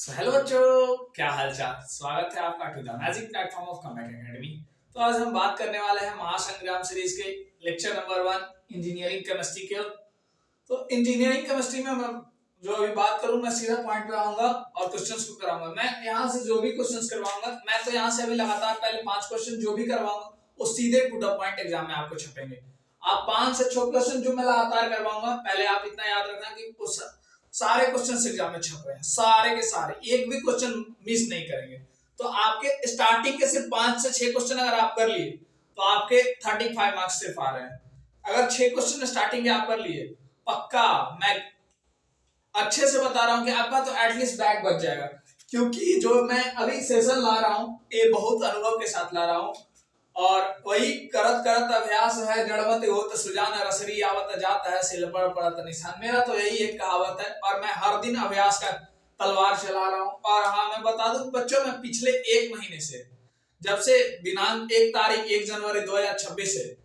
Hello बच्चों, क्या हाल चाल। स्वागत है आपका to the magic platform of Comet Academy. तो आज हम बात करने वाले हैं महासंग्राम सीरीज के लेक्चर नंबर 1 इंजीनियरिंग केमिस्ट्री के। तो इंजीनियरिंग केमिस्ट्री में मैं जो अभी बात करूं, मैं सीधा पॉइंट पे आऊंगा और क्वेश्चंस को कराऊंगा। मैं यहाँ से जो भी क्वेश्चंस करवाऊंगा, मैं तो यहाँ से अभी लगातार पहले 5 क्वेश्चन जो भी करवाऊंगा वो सीधे टू द पॉइंट एग्जाम में आपको छपेंगे। आप 5 से 6 क्वेश्चन जो मैं लगातार करवाऊंगा, पहले आप इतना याद रखना कि उस सारे क्वेश्चन एग्जाम में छप रहे हैं, सारे के सारे, एक भी क्वेश्चन मिस नहीं करेंगे। तो आपके स्टार्टिंग के सिर्फ 5 से 6 क्वेश्चन अगर आप कर लिए तो आपके 35 मार्क्स सिर्फ आ रहे हैं। अगर 6 क्वेश्चन स्टार्टिंग के आप कर लिए, पक्का मैं अच्छे से बता रहा हूं कि आपका तो एटलीस्ट बैक बच जाएगा। क्योंकि जो मैं अभी सेशन ला रहा हूं ये बहुत अनुभव के साथ ला रहा हूं, और वही करत करत अभ्यास है जड़मत होत सुजान रसरी आवत जाता है सिल पर पड़त निशान। मेरा तो यही एक कहावत है और मैं हर दिन अभ्यास का तलवार चला रहा हूं। और हाँ, मैं बता दूं बच्चों, मैं पिछले 1 महीने से, जब से दिनांक 1 तारीख 1 जनवरी 2026 से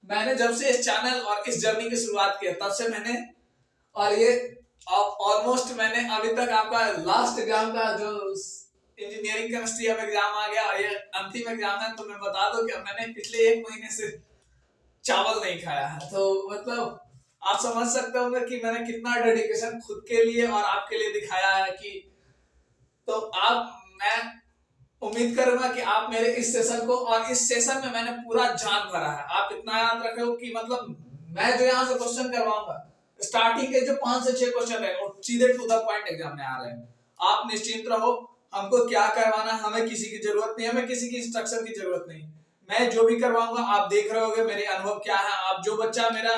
मैंने जब से इस चैनल और इस जर्नी की शुरुआत की, तब से मैंने, और ये ऑलमोस्ट मैंने अभी तक आपका लास्ट एग्जाम का जो इंजीनियरिंग केमिस्ट्री अब एग्जाम आ गया और ये अंतिम एग्जाम है, तो मैं बता दूं कि मैंने पिछले 1 महीने से चावल नहीं खाया है। तो मतलब आप समझ सकते होंगे कि मैंने कितना डेडिकेशन खुद के लिए और आपके लिए दिखाया है। कि तो आप, मैं उम्मीद करूंगा कि आप मेरे इस सेशन को, और इस सेशन में मैंने पूरा जान भरा है। आप इतना याद रखो कि मतलब मैं जो यहाँ से क्वेश्चन करवाऊंगा, स्टार्टिंग के जो 5 से 6 क्वेश्चन है वो सीधे टू द पॉइंट एग्जाम में आ रहे हैं। आप निश्चिंत रहो, हमको क्या करवाना, हमें किसी की जरूरत नहीं, हमें किसी की इंस्ट्रक्शन की जरूरत नहीं। मैं जो भी करवाऊंगा आप देख रहे होगे मेरे अनुभव क्या है। आप जो बच्चा मेरा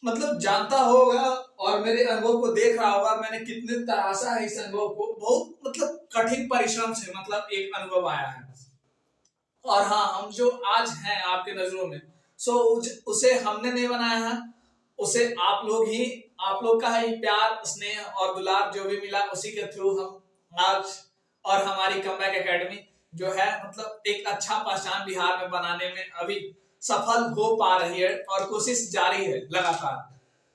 मतलब जानता होगा और मेरे अनुभव को देख रहा होगा, मैंने कितने तराशा है इस अनुभव को, बहुत मतलब कठिन परिश्रम से मतलब एक अनुभव आया है। और हाँ, हम जो आज हैं आपके नजरों में, सो उसे हमने नहीं बनाया है, उसे आप लोग ही, आप लोग का ही प्यार स्नेह और दुलार जो भी मिला उसी के थ्रू हम आज, और हमारी कमबैक एकेडमी जो है मतलब एक अच्छा पहचान बिहार में बनाने में अभी सफल हो पा रही है और कोशिश जारी है लगातार।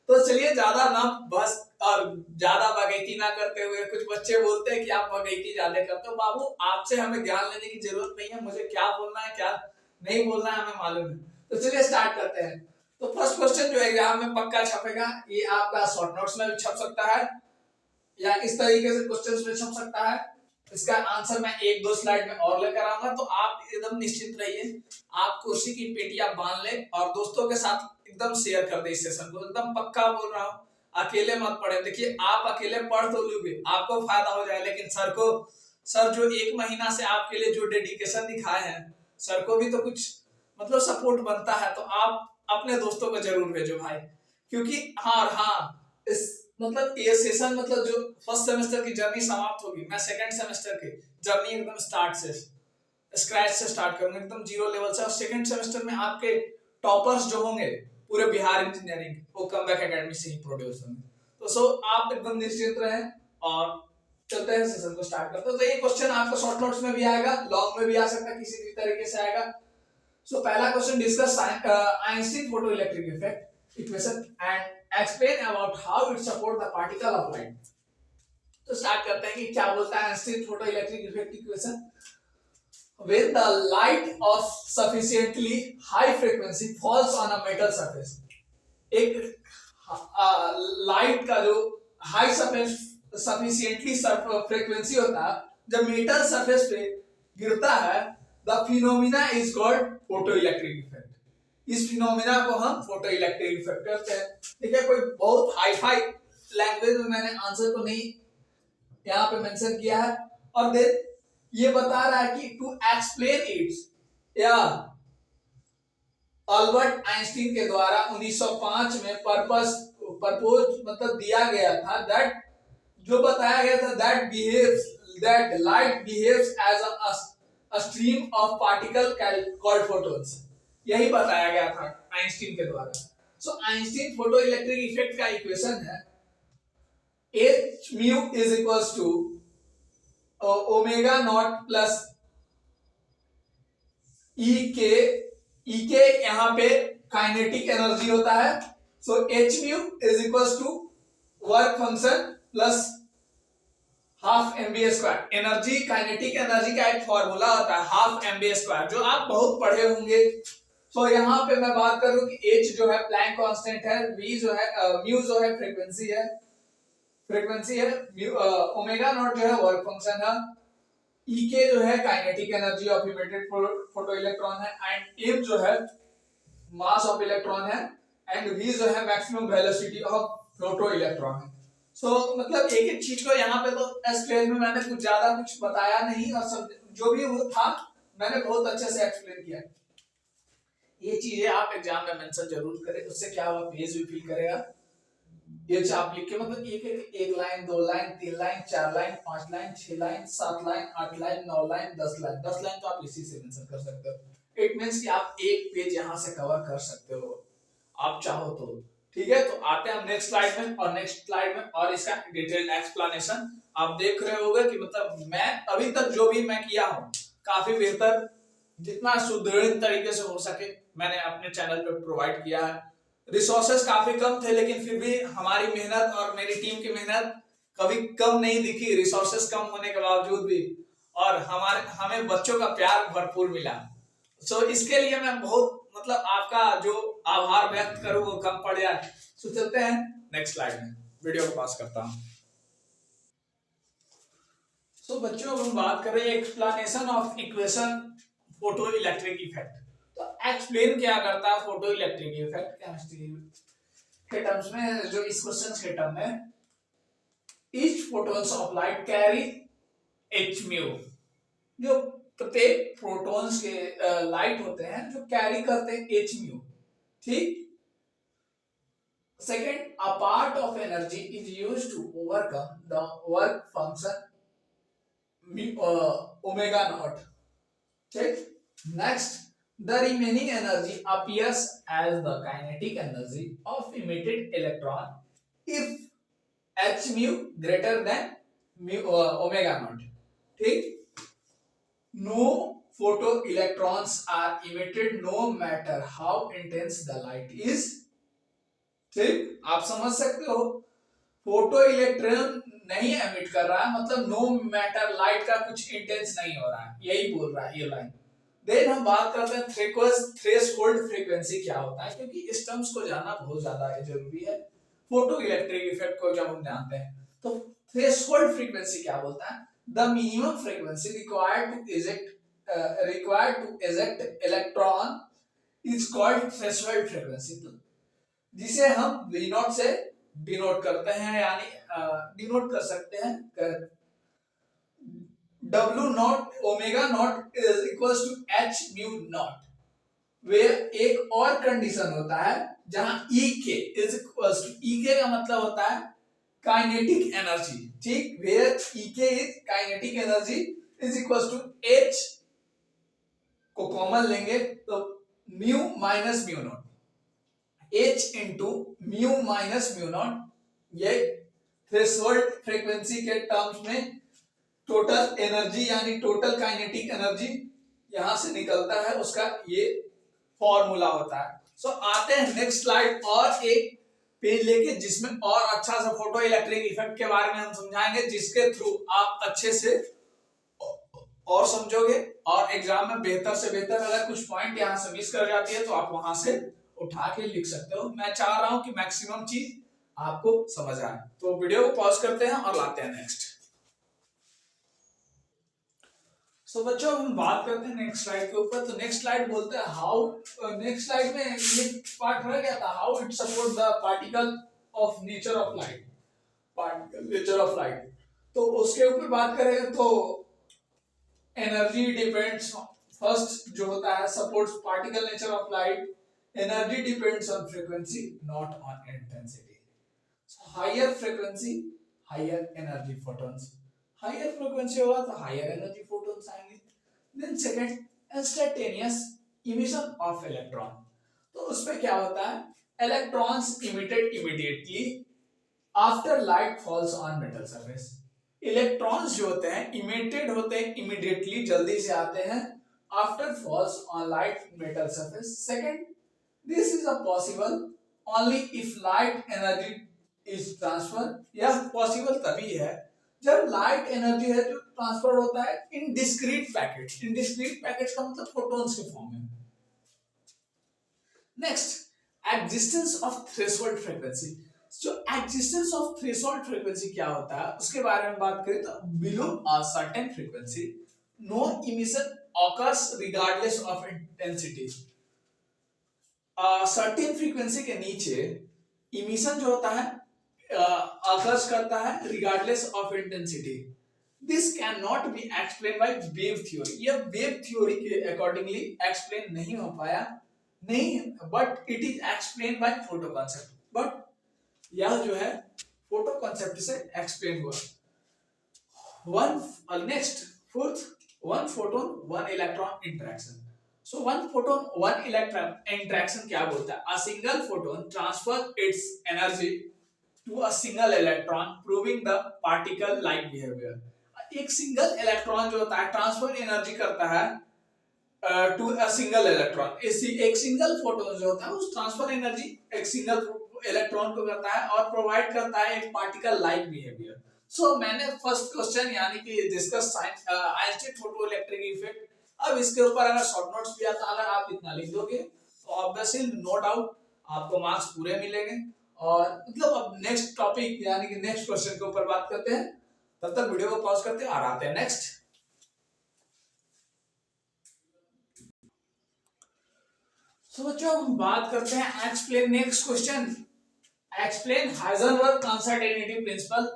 तो चलिए ज्यादा ना बस और ज्यादा बगैती ना करते हुए, कुछ बच्चे बोलते हैं कि आप बगैती ज्यादा करते हो। बाबू, आपसे हमें ज्ञान लेने की जरूरत नहीं है, मुझे क्या बोलना है क्या नहीं बोलना है हमें मालूम है। तो चलिए स्टार्ट करते हैं। तो फर्स्ट क्वेश्चन जो एग्जाम में पक्का छपेगा, ये आपका शॉर्ट नोट्स में भी छप सकता है या इस तरीके से क्वेश्चंस में छप सकता है। इसका आंसर मैं 1-2 स्लाइड में और लेकर आऊंगा, तो आप एकदम निश्चिंत रहिए। आप कुर्सी की पेटियां बांध ले और दोस्तों के साथ एकदम शेयर कर दे इस सेशन को। एकदम पक्का बोल रहा हूँ, अकेले मत पढ़े। देखिए, आप अकेले पढ़ तो लोगे, आपको फायदा हो जाए, लेकिन सर जो 1 महीना से आपके लिए जो डेडिकेशन दिखाए हैं, सर को भी तो कुछ मतलब सपोर्ट बनता है। तो आप अपने दोस्तों को जरूर भेजो भाई। क्योंकि हाँ, इस मतलब ये सेशन मतलब जो फर्स्ट सेमेस्टर की जर्नी समाप्त होगी, मैं सेकंड सेमेस्टर की जर्नी एकदम स्टार्ट से, स्क्रैच से स्टार्ट करूंगा, एकदम जीरो लेवल से। और सेकंड सेमेस्टर में आपके टॉपर्स जो होंगे पूरे बिहार इंजीनियरिंग, वो कमबैक एकेडमी से ही प्रोड्यूस होंगे। तो सो आप एकदम निश्चिंत रहें और चलते हैं सेशन को स्टार्ट करते हैं। तो ये क्वेश्चन आपको शॉर्ट नोट्स में भी आएगा, लॉन्ग में भी आ सकता है, किसी भी तरीके से आएगा। सो पहला question, discuss Einstein photoelectric effect equation and explain about how it support the particle of light. तो स्टार्ट करते हैं कि क्या बोलता है Einstein photoelectric effect equation. When the light of sufficiently high frequency falls on a metal surface, एक light का जो हाई सफिशिएंटली फ्रीक्वेंसी होता है, जब मेटल सरफेस पे गिरता है, the phenomena is called photoelectric effect. इस फिनोमिना को हम फोटोइलेक्ट्रिक इफेक्ट कहते हैं। ठीक है, कोई बहुत हाई फाई लैंग्वेज में मैंने आंसर को नहीं यहाँ पे मेंशन किया है। और देन ये बता रहा है कि टू एक्सप्लेन इट्स, या अल्बर्ट आइंस्टीन के द्वारा 1905 में परपोज मतलब दिया गया था, दैट जो बताया गया था, that light behaves as a stream of particle called photons. यही बताया गया था आइंस्टीन के द्वारा। सो आइंस्टीन फोटो इलेक्ट्रिक इफेक्ट का इक्वेशन है H mu is equals to omega naught plus E के यहाँ पे काइनेटिक एनर्जी होता है। So H mu is equals to work function plus half M V square energy, kinetic energy का एक formula होता है हाफ एम बी स्क्वायर, जो आप बहुत पढ़े होंगे। तो यहाँ पे मैं बात करूं कि एच जो है प्लैंक कांस्टेंट है, वी जो है म्यू जो है फ्रीक्वेंसी है ओमेगा नॉट जो है वर्क फंक्शन है, ई के जो है kinetic energy of emitted photo electron है, एंड एम जो है मास ऑफ इलेक्ट्रॉन है, एंड वी जो है maximum velocity of photo electron है। मतलब एक एक चीज को यहाँ पे तो एस क्लास में मैंने कुछ ज्यादा कुछ बताया नहीं, और सब जो भी वो था मैंने बहुत अच्छे से एक्सप्लेन किया। ये चीजें आप एग्जाम में मेंशन जरूर करें, उससे क्या होगा पेज भी फील करेगा। ये चाप लिख के मतलब एक लाइन, दो लाइन, तीन लाइन, चार लाइन, पांच लाइन, छह लाइन, सात लाइन, आठ लाइन, नौ लाइन, 10 लाइन, 10 लाइन तो आप इसी से मेंशन कर सकते हो। इट मींस कि आप एक पेज यहाँ से कवर कर सकते हो आप चाहो तो। ठीक है, तो आते हैं हम नेक्स्ट स्लाइड में, और नेक्स्ट स्लाइड में और इसका डिटेल्ड एक्सप्लेनेशन आप देख रहे होगे कि मतलब मैं अभी तक जो भी मैं किया हूँ काफी बेहतर, जितना सुदृढ़ तरीके से हो सके मैंने अपने चैनल पे प्रोवाइड किया है। रिसोर्सेस काफी कम थे, लेकिन फिर भी हमारी मेहनत और मेरी टीम की मेहनत कभी कम नहीं दिखी, रिसोर्सेस कम होने के बावजूद भी, और हमें बच्चों का प्यार भरपूर मिला। इसके लिए मैं बहुत मतलब आपका जो आभार व्यक्त करूं वो कम पड़ जाए। चलते हैं नेक्स्ट स्लाइड में, वीडियो को पास करता हूं। बच्चों अब हम बात कर रहे हैं explanation of equation photo electric effect. तो एक्सप्लेन क्या करता है फोटो इलेक्ट्रिक इफेक्ट केमिस्ट्री के टर्म्स में, जो इस क्वेश्चन के टर्म में each photons of light carry H mu, जो प्रत्येक प्रोटॉन्स के लाइट होते हैं जो कैरी करते हैं एच म्यू। ठीक, second, a part of energy is used to overcome the work function omega naught. ठीक, next, the remaining energy appears as the kinetic energy of emitted electron if h mu greater than omega naught. ठीक, no photo electrons are emitted no matter how intense the light is. ठीक, आप समझ सकते हो photo electron नहीं emit कर रहा है, मतलब नो मैटर लाइट का कुछ इंटेंस नहीं हो रहा है, यही बोल रहा है ये लाइन। देन हम बात करते हैं थ्रेशोल्ड फ्रीक्वेंसी क्या होता है, क्योंकि इस टर्म्स को जानना बहुत ज्यादा जरूरी है फोटो इलेक्ट्रिक इफेक्ट को जब हम जानते हैं। तो थ्रेशोल्ड फ्रीक्वेंसी क्या बोलता है, the minimum frequency required to eject electron is called threshold frequency, जिसे हम वी नॉट से डिनोट करते हैं, यानी डिनोट कर सकते हैं W naught omega naught is equals to H mu naught, वे एक और कंडीशन होता है जहां E के इज इक्वल्स टू, E के का मतलब होता है काइनेटिक एनर्जी। ठीक, वेयर E के is kinetic energy is equals to H को कॉमन लेंगे तो mu minus mu naught, H into mu minus mu naught, ये थ्रेशोल्ड फ्रीक्वेंसी के टर्म्स में टोटल एनर्जी यानी टोटल काइनेटिक एनर्जी यहां से निकलता है, उसका ये फॉर्मूला होता है। आते हैं नेक्स्ट स्लाइड और एक पेज लेके, जिसमें और अच्छा सा फोटो इलेक्ट्रिक इफेक्ट के बारे में हम समझाएंगे, जिसके थ्रू आप अच्छे से और समझोगे, और एग्जाम में बेहतर से बेहतर अगर कुछ पॉइंट यहां से मिस कर जाती है तो आप वहां से उठा के लिख सकते हो। मैं चाह रहा हूं कि मैक्सिमम चीज आपको समझ आए, तो वीडियो को पॉज करते हैं और लाते हैं नेक्स्ट। बच्चों हम बात करते हैं नेक्स्ट स्लाइड के ऊपर। तो नेक्स्ट स्लाइड बोलते हैं हाउ, नेक्स्ट स्लाइड में ये पार्ट रह गया था, how it support the particle of nature of light, particle nature of light. तो उसके ऊपर बात करेंगे तो एनर्जी डिपेंड्स, फर्स्ट जो होता है supports particle nature of light, energy depends on frequency not on intensity. Higher frequency higher energy photons, higher frequency होगा तो हायर एनर्जी फोटॉन्स आएंगे। Then second, instantaneous emission of electron. तो उसमें क्या होता है, electrons emitted immediately after light falls on metal surface. Electrons जो होते हैं इमिटेड होते हैं इमीडिएटली, जल्दी से आते हैं after falls on light metal surface. Second, this is possible only if light energy is transfer. यह पॉसिबल तभी है जब लाइट एनर्जी है जो ट्रांसफर होता है in discrete packets, in discrete packets का मतलब फोटॉन्स के फॉर्म में। Next existence of threshold frequency. जो एग्जिस्टेंस ऑफ थ्रेशोल्ड फ्रीक्वेंसी क्या होता है उसके बारे में बात करें तो below a certain frequency no emission occurs regardless of intensity. Certain frequency के नीचे इमिशन जो होता है ऑकर्स करता है regardless of intensity. This can not be explain by wave theory. यह वेव थ्योरी के अकॉर्डिंगली एक्सप्लेन नहीं हो पाया, नहीं, but it is explain by photo concept. But यह जो है फोटो कॉन्सेप्ट से एक्सप्लेन हुआ। One next fourth, one photon one electron interaction. So one photon one electron interaction क्या बोलता है? A single photon transfer its energy to a single electron proving the particle like behaviour. एक single electron जो होता है transfer energy करता है to a single electron. एक सिंगल फोटोन जो होता है उस ट्रांसफर एनर्जी एक सिंगल इलेक्ट्रॉन को करता है और प्रोवाइड करता है एक पार्टिकल लाइक बिहेवियर। सो मैंने फर्स्ट क्वेश्चन यानी कि discuss science Einstein photo electric effect. अब इसके ऊपर अगर शॉर्ट नोट्स भी आता अगर आप इतना लिख दोगे तो ऑब्वियसली नो डाउट आपको मार्क्स पूरे मिलेंगे। और मतलब अब नेक्स्ट टॉपिक यानी कि नेक्स्ट क्वेश्चन के ऊपर बात करते हैं। तब तक वीडियो को पॉज करते हैं और आते हैं नेक्स्ट। तो बच्चों हम बात करते हैं explain next question, explain Heisenberg uncertainty principal.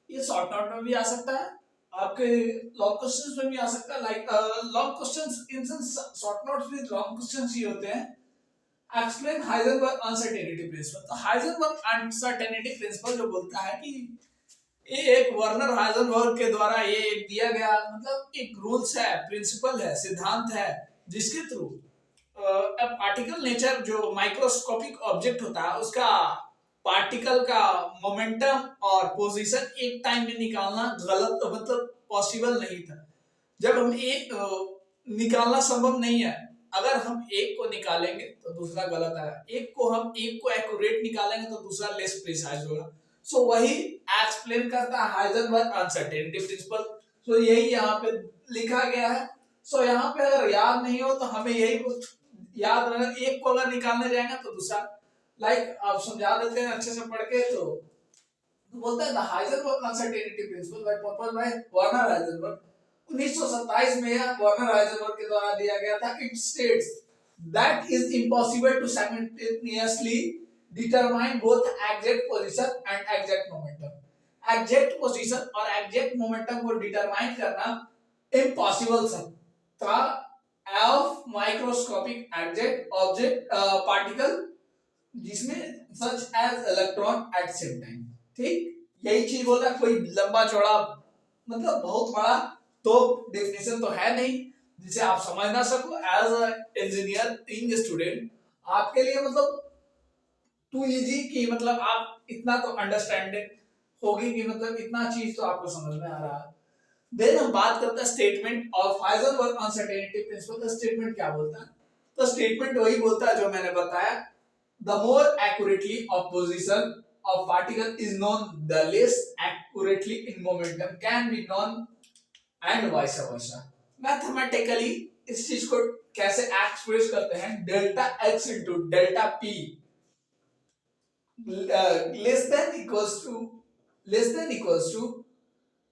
ये शॉर्ट नोट में भी आ सकता है, आपके लॉन्ग क्वेश्चंस में भी आ सकता है। Like long questions in short notes भी लॉन्ग क्वेश्चंस ही होते हैं। Explain Heisenberg uncertainty principal. तो हाइजेनबर्ग अनसर्टेनिटी प्रिंसिपल जो बोलता है कि ये एक वर्नर हाइजेनबर्ग के द्वारा ये एक दिया गया मतलब एक रूल्स है, प्रिंसिपल है, सिद्धांत है जिसके थ्रू पार्टिकल नेचर जो माइक्रोस्कोपिक ऑब्जेक्ट होता है उसका पार्टिकल का मोमेंटम और पोजीशन एक टाइम में निकालना गलत मतलब पॉसिबल नहीं था। जब हम एक निकालना संभव नहीं है, अगर हम एक को निकालेंगे तो दूसरा गलत आएगा, एक को एक्यूरेट निकालेंगे तो दूसरा लेस प्रिसाइज होगा। सो वही एक्सप्लेन करता है हाइजेनबर्ग अनसर्टेनिटी प्रिंसिपल। सो यही यहाँ पे लिखा गया है। सो यहाँ पे अगर याद नहीं हो तो हमें यही याद रखना, एक को अगर निकालने जाएंगे तो दूसरा लाइक आप समझा देते हैं अच्छे से पढ़ के। तो बोलता है the Heisenberg uncertainty principle by proposed by Werner Heisenberg. 1927 में वर्नर हाइजेनबर्ग के द्वारा दिया गया था। It states that is impossible to simultaneously determine both exact position and exact momentum. Exact position और एग्जैक्ट मोमेंटम को डिटरमाइन करना इम्पॉसिबल था of microscopic exact object particle जिसमें such as electron at same time. ठीक यही चीज बोल रहा है, कोई लंबा चौड़ा मतलब बहुत बड़ा तो डेफिनेशन तो है नहीं जिसे आप समझ ना सको एज अ इंजीनियरिंग स्टूडेंट। आपके लिए मतलब टू इजी कि मतलब आप इतना तो अंडरस्टैंडिंग होगी कि मतलब इतना चीज तो आपको समझ में आ रहा है। देन हम बात करते हैं statement of Heisenberg uncertainty principal. तो स्टेटमेंट क्या बोलता है? तो स्टेटमेंट वही बोलता है जो मैंने बताया, the more accurately of position of particle is known, the less accurately in momentum can be known and vice versa. Mathematically इस चीज को कैसे एक्सप्रेस करते हैं? Delta x into delta p less than equals to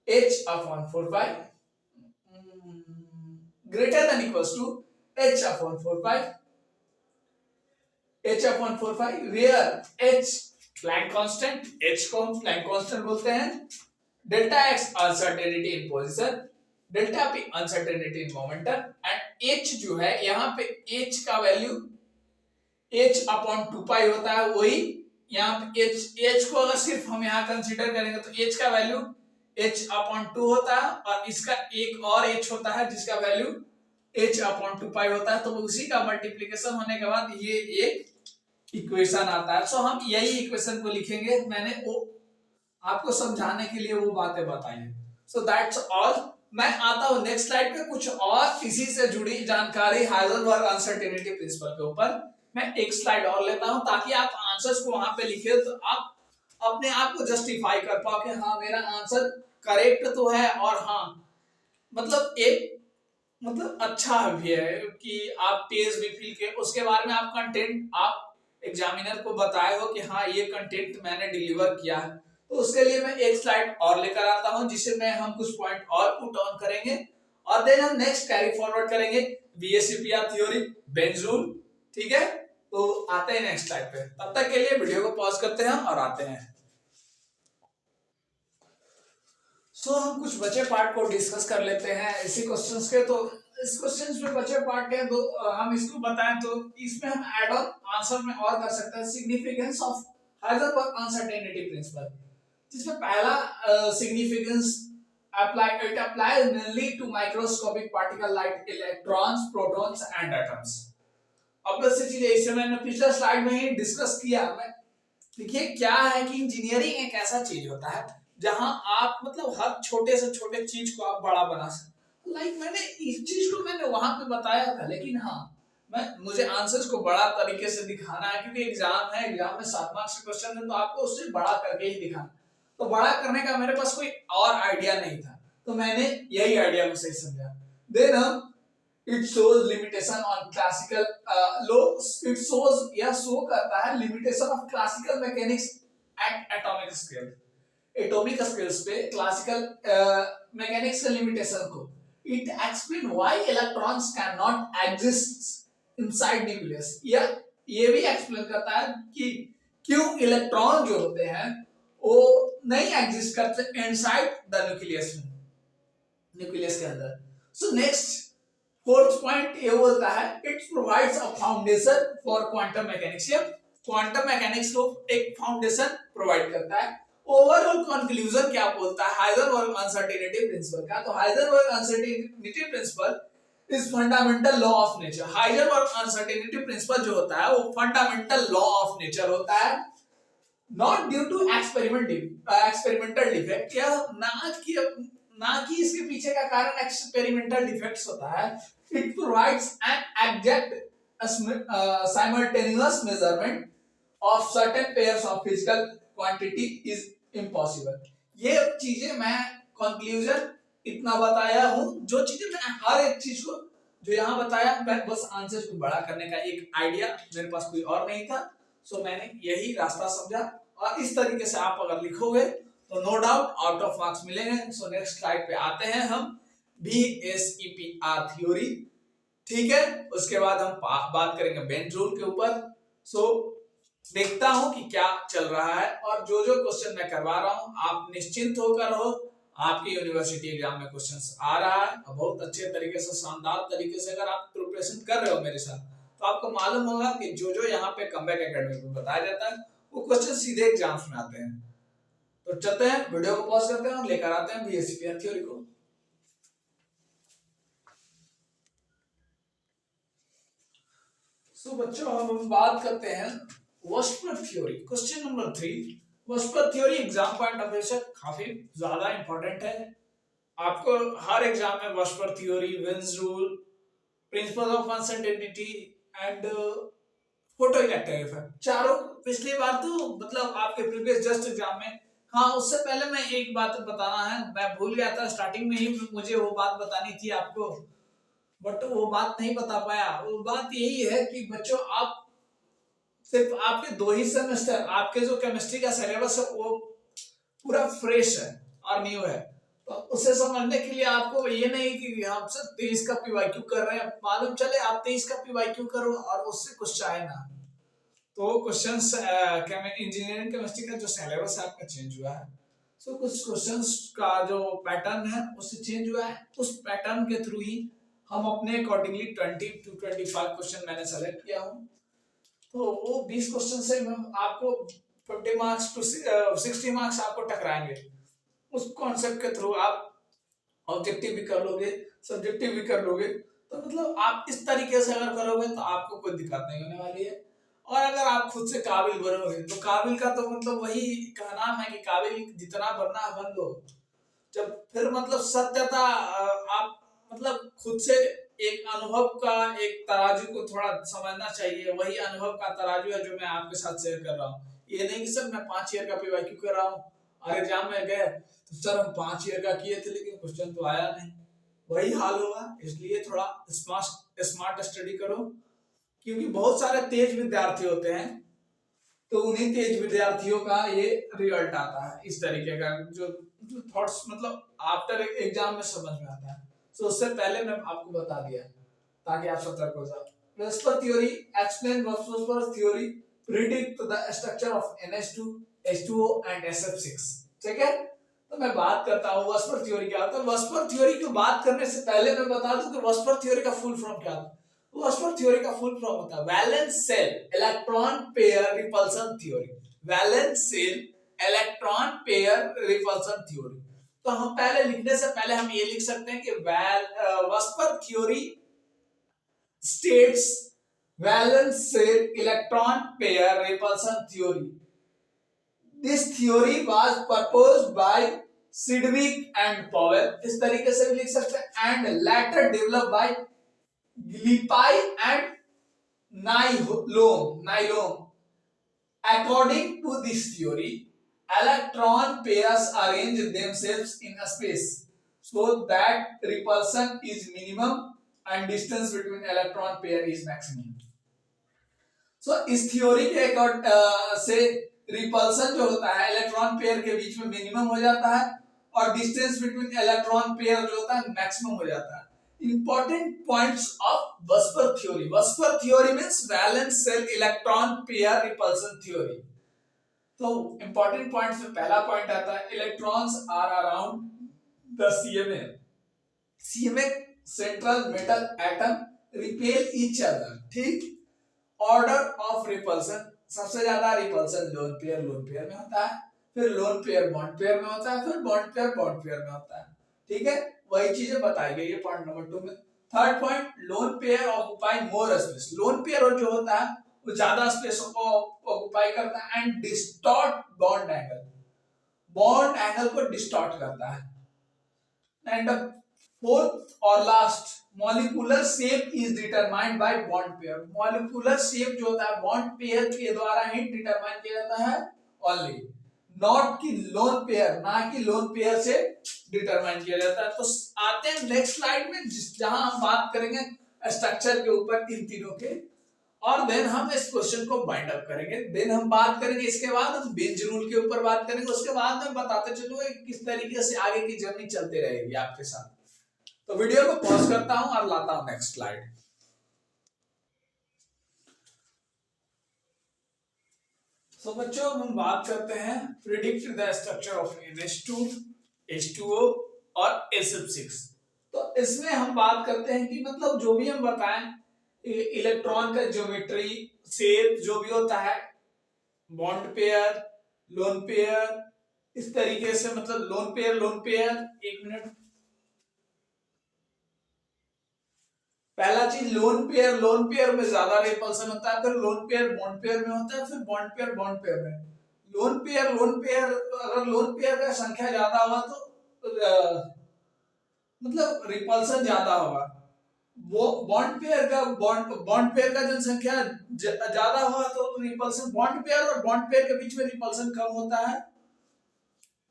h upon 4 pi greater than equals to h upon 4 pi where h Planck constant, h को हम Planck constant बोलते हैं, delta x uncertainty in position, delta p uncertainty in momentum and h जो है यहाँ पे h का value h upon 2 पाई होता है। वही यहाँ पे h को अगर सिर्फ हम यहाँ कंसीडर करेंगे तो h का वैल्यू h अपॉन 2 होता है और इसका एक और h होता है जिसका वैल्यू h अपॉन 2 पाई होता है। तो उसी का मल्टीप्लिकेशन होने के बाद ये एक इक्वेशन आता है। सो हम यही इक्वेशन को लिखेंगे, मैंने वो आपको समझाने के लिए वो बातें बताई है। So that's all. मैं आता हूँ नेक्स्ट स्लाइड पे कुछ और इसी से जुड़ी जानकारी हाइजेनबर्ग अनसर्टेनिटी प्रिंसिपल के ऊपर। मैं एक स्लाइड और लेता हूँ ताकि आप आंसर्स को वहां पे लिखे तो आप अपने आप को जस्टिफाई कर पाओ कि हाँ मेरा आंसर करेक्ट तो है, और हाँ मतलब एक मतलब अच्छा भी है कि आप तेज भी फील के उसके बारे में आप कंटेंट आप एग्जामिनर को बताए हो कि हाँ ये कंटेंट मैंने डिलीवर किया है। तो उसके लिए मैं एक स्लाइड और लेकर आता हूं जिससे मैं हम कुछ पॉइंट और पुट ऑन करेंगे, और देन हम नेक्स्ट कैरी फॉरवर्ड करेंगे बीएससीपीआर थ्योरी, बेंज रूल। ठीक है, तो आते हैं नेक्स्ट स्लाइड पे। तब तक के लिए वीडियो को पॉज करते हैं और आते हैं। हम कुछ बचे पार्ट को डिस्कस कर लेते हैं इसी क्वेश्चंस के। तो इस क्वेश्चंस में बचे पार्ट है दो, हम इसको बताएं तो इसमें हम ऐड ऑन आंसर में और कर सकते हैं significance of Heisenberg uncertainty principle, जिसमें पहला significance apply it applies mainly to microscopic particle like electrons, protons and atoms. अब से चीजें इसे मैंने पिछला स्लाइड में ही डिस्कस किया। मैं देखिए क्या है कि इंजीनियरिंग एक ऐसा चीज होता है जहां आप मतलब हर छोटे से छोटे चीज को आप बड़ा बना सकते। मैंने इस चीज को मैंने वहां पे बताया था, लेकिन हाँ मैं मुझे आंसर्स को बड़ा तरीके से दिखाना है क्योंकि एग्जाम है, एग्जाम में 7 मार्क्स के क्वेश्चन है तो आपको उससे बड़ा करके ही दिखाना। तो बड़ा करने का मेरे पास कोई और आइडिया नहीं था, तो मैंने यही आइडिया को सही समझा। देन हम it shows limitation on classical law, it shows या शो करता है limitation of classical mechanics at atomic scale, atomic scales पे क्लासिकल मैकेनिक्स के लिमिटेशन को। It explain why electrons can not exist inside nucleus, या ये भी एक्सप्लेन करता है कि क्यों इलेक्ट्रॉन जो होते हैं वो नहीं एग्जिस्ट करते इनसाइड द न्यूक्लियस में, न्यूक्लियस के अंदर। सो नेक्स्ट फोर्थ पॉइंट ये बोलता है it provides a foundation for quantum mechanics, या क्वांटम मैकेनिक्स को एक फाउंडेशन प्रोवाइड करता है। ओवरऑल कंक्लूजन क्या बोलता है हाइजेनबर्ग अनसर्टेनिटी प्रिंसिपल का, तो Heisenberg uncertainty principal is fundamental law of nature. Heisenberg uncertainty principal जो होता है वो फंडामेंटल लॉ ऑफ नेचर होता है, not due to experimental defect, या ना कि इसके पीछे का कारण एक्सपेरिमेंटल डिफेक्ट्स होता है। It provides an exact simultaneous measurement of certain pairs of physical quantity is impossible. ये चीजें मैं कंक्लूजन इतना बताया हूं, जो चीजें मैं हर एक चीज को जो यहाँ बताया मैं बस आंसर को बड़ा करने का एक आइडिया, मेरे पास कोई और नहीं था। मैंने यही रास्ता समझा, और इस तरीके से आप अगर लिखोगे तो no doubt out of marks मिलेंगे। नेक्स्ट स्लाइड पे आते हैं हम बीएसईपीआर थ्योरी। ठीक है, उसके बाद हम बात करेंगे बेंज रूल के ऊपर। देखता हूं कि क्या चल रहा है, और जो जो क्वेश्चन मैं करवा रहा हूं आप निश्चिंत होकर रहो, आपकी यूनिवर्सिटी एग्जाम में क्वेश्चंस आ रहा है बहुत अच्छे तरीके से, शानदार तरीके से। अगर आप प्रिपरेशन कर रहे हो मेरे साथ तो आपको मालूम होगा कि जो जो यहाँ पे कमबैक एकेडमी को बताया जाता है वो क्वेश्चन सीधे एग्जाम्स में आते हैं। तो चलते हैं, वीडियो को पॉज करते हैं और लेकर आते हैं बीएससीपीआर थ्योरी को। बच्चों हम बात करते हैं VSEPR theory, question number 3। VSEPR theory exam point of view से काफी ज्यादा इंपॉर्टेंट है। आपको हर एग्जाम में VSEPR theory, Bent's rule, principle of uncertainty and photo electric effect, चारों पिछली बार तो मतलब आपके प्रीवियस जस्ट एग्जाम में। हाँ उससे पहले मैं एक बात बताना है, मैं भूल गया था स्टार्टिंग में ही, मुझे वो बात बतानी थी आपको, बट वो बात नहीं बता पाया। वो बात यही है कि बच्चों आप सिर्फ आपके 2 ही सेमेस्टर, आपके जो केमिस्ट्री का सिलेबस है वो पूरा फ्रेश है और न्यू है। तो उसे समझने के लिए आपको ये नहीं कि हम सिर्फ 23 का पीवाईक्यू कर रहे हैं, मालूम चले आप 23 का पीवाईक्यू करो और उससे कुछ आए ना। तो क्वेश्चंस इंजीनियरिंग केमिस्ट्री का जो सिलेबस है आपका चेंज हुआ है। कुछ क्वेश्चंस का जो पैटर्न है उससे चेंज हुआ है, उस पैटर्न के थ्रू ही हम अपने अकॉर्डिंगली 20 to 25 क्वेश्चन मैंने सेलेक्ट किया हूं। तो वो 20 क्वेश्चन से हम आपको 50 मार्क्स टू 60 मार्क्स आपको टकराएंगे। उस कॉन्सेप्ट के थ्रू आप ऑब्जेक्टिव भी कर लोगे, सब्जेक्टिव भी कर लोगे। तो मतलब आप इस तरीके से अगर करोगे तो आपको कोई दिक्कत नहीं होने वाली है। और अगर आप खुद से काबिल बनोगे तो काबिल का तो मतलब वही का नाम है कि काबिल जितना बनना बन लो। जब फिर मतलब सत्यता आप मतलब खुद से एक अनुभव का एक तराजू को थोड़ा समझना चाहिए, वही अनुभव का तराजू है जो मैं आपके साथ शेयर कर रहा हूँ। ये नहीं कि सर मैं 5 ईयर का पीवाईक्यू कर रहा हूँ और एग्जाम में गए तो सर हम 5 ईयर का किए थे लेकिन क्वेश्चन तो आया नहीं, वही हाल होगा। इसलिए थोड़ा स्मार्ट स्टडी करो, क्योंकि बहुत सारे तेज विद्यार्थी होते हैं, तो उन्हीं तेज विद्यार्थियों का ये रिजल्ट आता है इस तरीके का, जो थॉट्स मतलब आफ्टर एग्जाम में समझ में आता है। तो उससे पहले मैं आपको बता दिया ताकि आप सतर्क हो जाओ। VSEPR theory explain VSEPR theory predict the structure of NH2 H2O and SF6। ठीक है, तो मैं बात करता हूँ वेस्पर थ्योरी क्या होता है। वेस्पर थ्योरी की बात करने से पहले मैं बता दूं कि वेस्पर थ्योरी का फुल फॉर्म क्या होता है। वेस्पर थ्योरी का फुल फॉर्म होता है valence shell electron pair repulsion theory. Valence shell electron pair repulsion theory. तो हम पहले लिखने से पहले हम ये लिख सकते हैं कि VSEPR theory states valence shell electron pair repulsion theory. This theory was proposed by Sidgwick and Powell, इस तरीके से भी लिख सकते हैं, and later developed by Gillipi and Nylom. According to this theory, electron pairs arrange themselves in a space so that repulsion is minimum and distance between electron pair is maximum. So इस theory के से repulsion जो होता है electron pair के बीच में minimum हो जाता है और डिस्टेंस बिटवीन इलेक्ट्रॉन पेयर जो होता है मैक्सिमम हो जाता है। Important points of VSEPR theory. VSEPR theory means valence shell electron pair repulsion theory. तो इंपॉर्टेंट पॉइंट्स में पहला पॉइंट आता है electrons are around the CMA। CMA central metal atom repel each other. ठीक, ऑर्डर ऑफ रिपल्सन, सबसे ज्यादा repulsion lone pair में होता है, फिर लोन पेयर बॉन्ड पेयर में होता है, फिर बॉन्ड पेयर में होता है। ठीक है, वही चीजें बताई गई है पॉइंट नंबर 2 में। Third point, lone pair occupy more space. Lone pair जो होता है वो ज्यादा स्पेस को ऑक्युपाई करता है एंड डिस्टॉर्ट बॉन्ड एंगल को डिस्टॉर्ट करता है। एंड फोर्थ और last, molecular shape is determined by bond pair. Molecular shape जो होता है बॉन्ड पेयर के द्वारा ही डिटरमाइन किया जाता है ओनली, नॉट कि लोन पेयर, ना कि लोन पेयर से डिटरमाइन किया जाता है। तो आते हैं नेक्स्ट स्लाइड में जहां हम बात करेंगे स्ट्रक्चर के ऊपर इन तीनों के, और देन हम इस क्वेश्चन को बाइंड अप करेंगे। देन हम बात करेंगे, इसके बाद हम बेंज रूल के ऊपर बात करेंगे, उसके बाद मैं बताते चलूंगा किस तरीके से आगे की जर्नी चलती रहेगी आपके साथ। तो वीडियो को पॉज करता हूं और लाता हूं नेक्स्ट स्लाइड। तो बच्चों हम बात करते हैं predict the structure of NH2 H2O और SF6। तो इसमें हम बात करते हैं कि मतलब जो भी हम बताएं इलेक्ट्रॉन का ज्योमेट्री शेप जो भी होता है, बॉन्ड पेयर, लोन पेयर, इस तरीके से मतलब लोन पेयर। एक मिनट, पहला चीज लोन पेयर में ज्यादा रिपल्सन होता है, फिर लोन पेयर बॉन्ड पेयर में होता है, फिर बॉन्ड पेयर में। लोन पेयर अगर लोन पेयर का संख्या ज्यादा हुआ तो मतलब रिपल्सन ज्यादा होगा। वो बॉन्ड पेयर का जनसंख्या ज्यादा हुआ तो रिपल्सन, बॉन्ड पेयर और बॉन्ड पेयर के बीच में रिपल्सन कम होता है।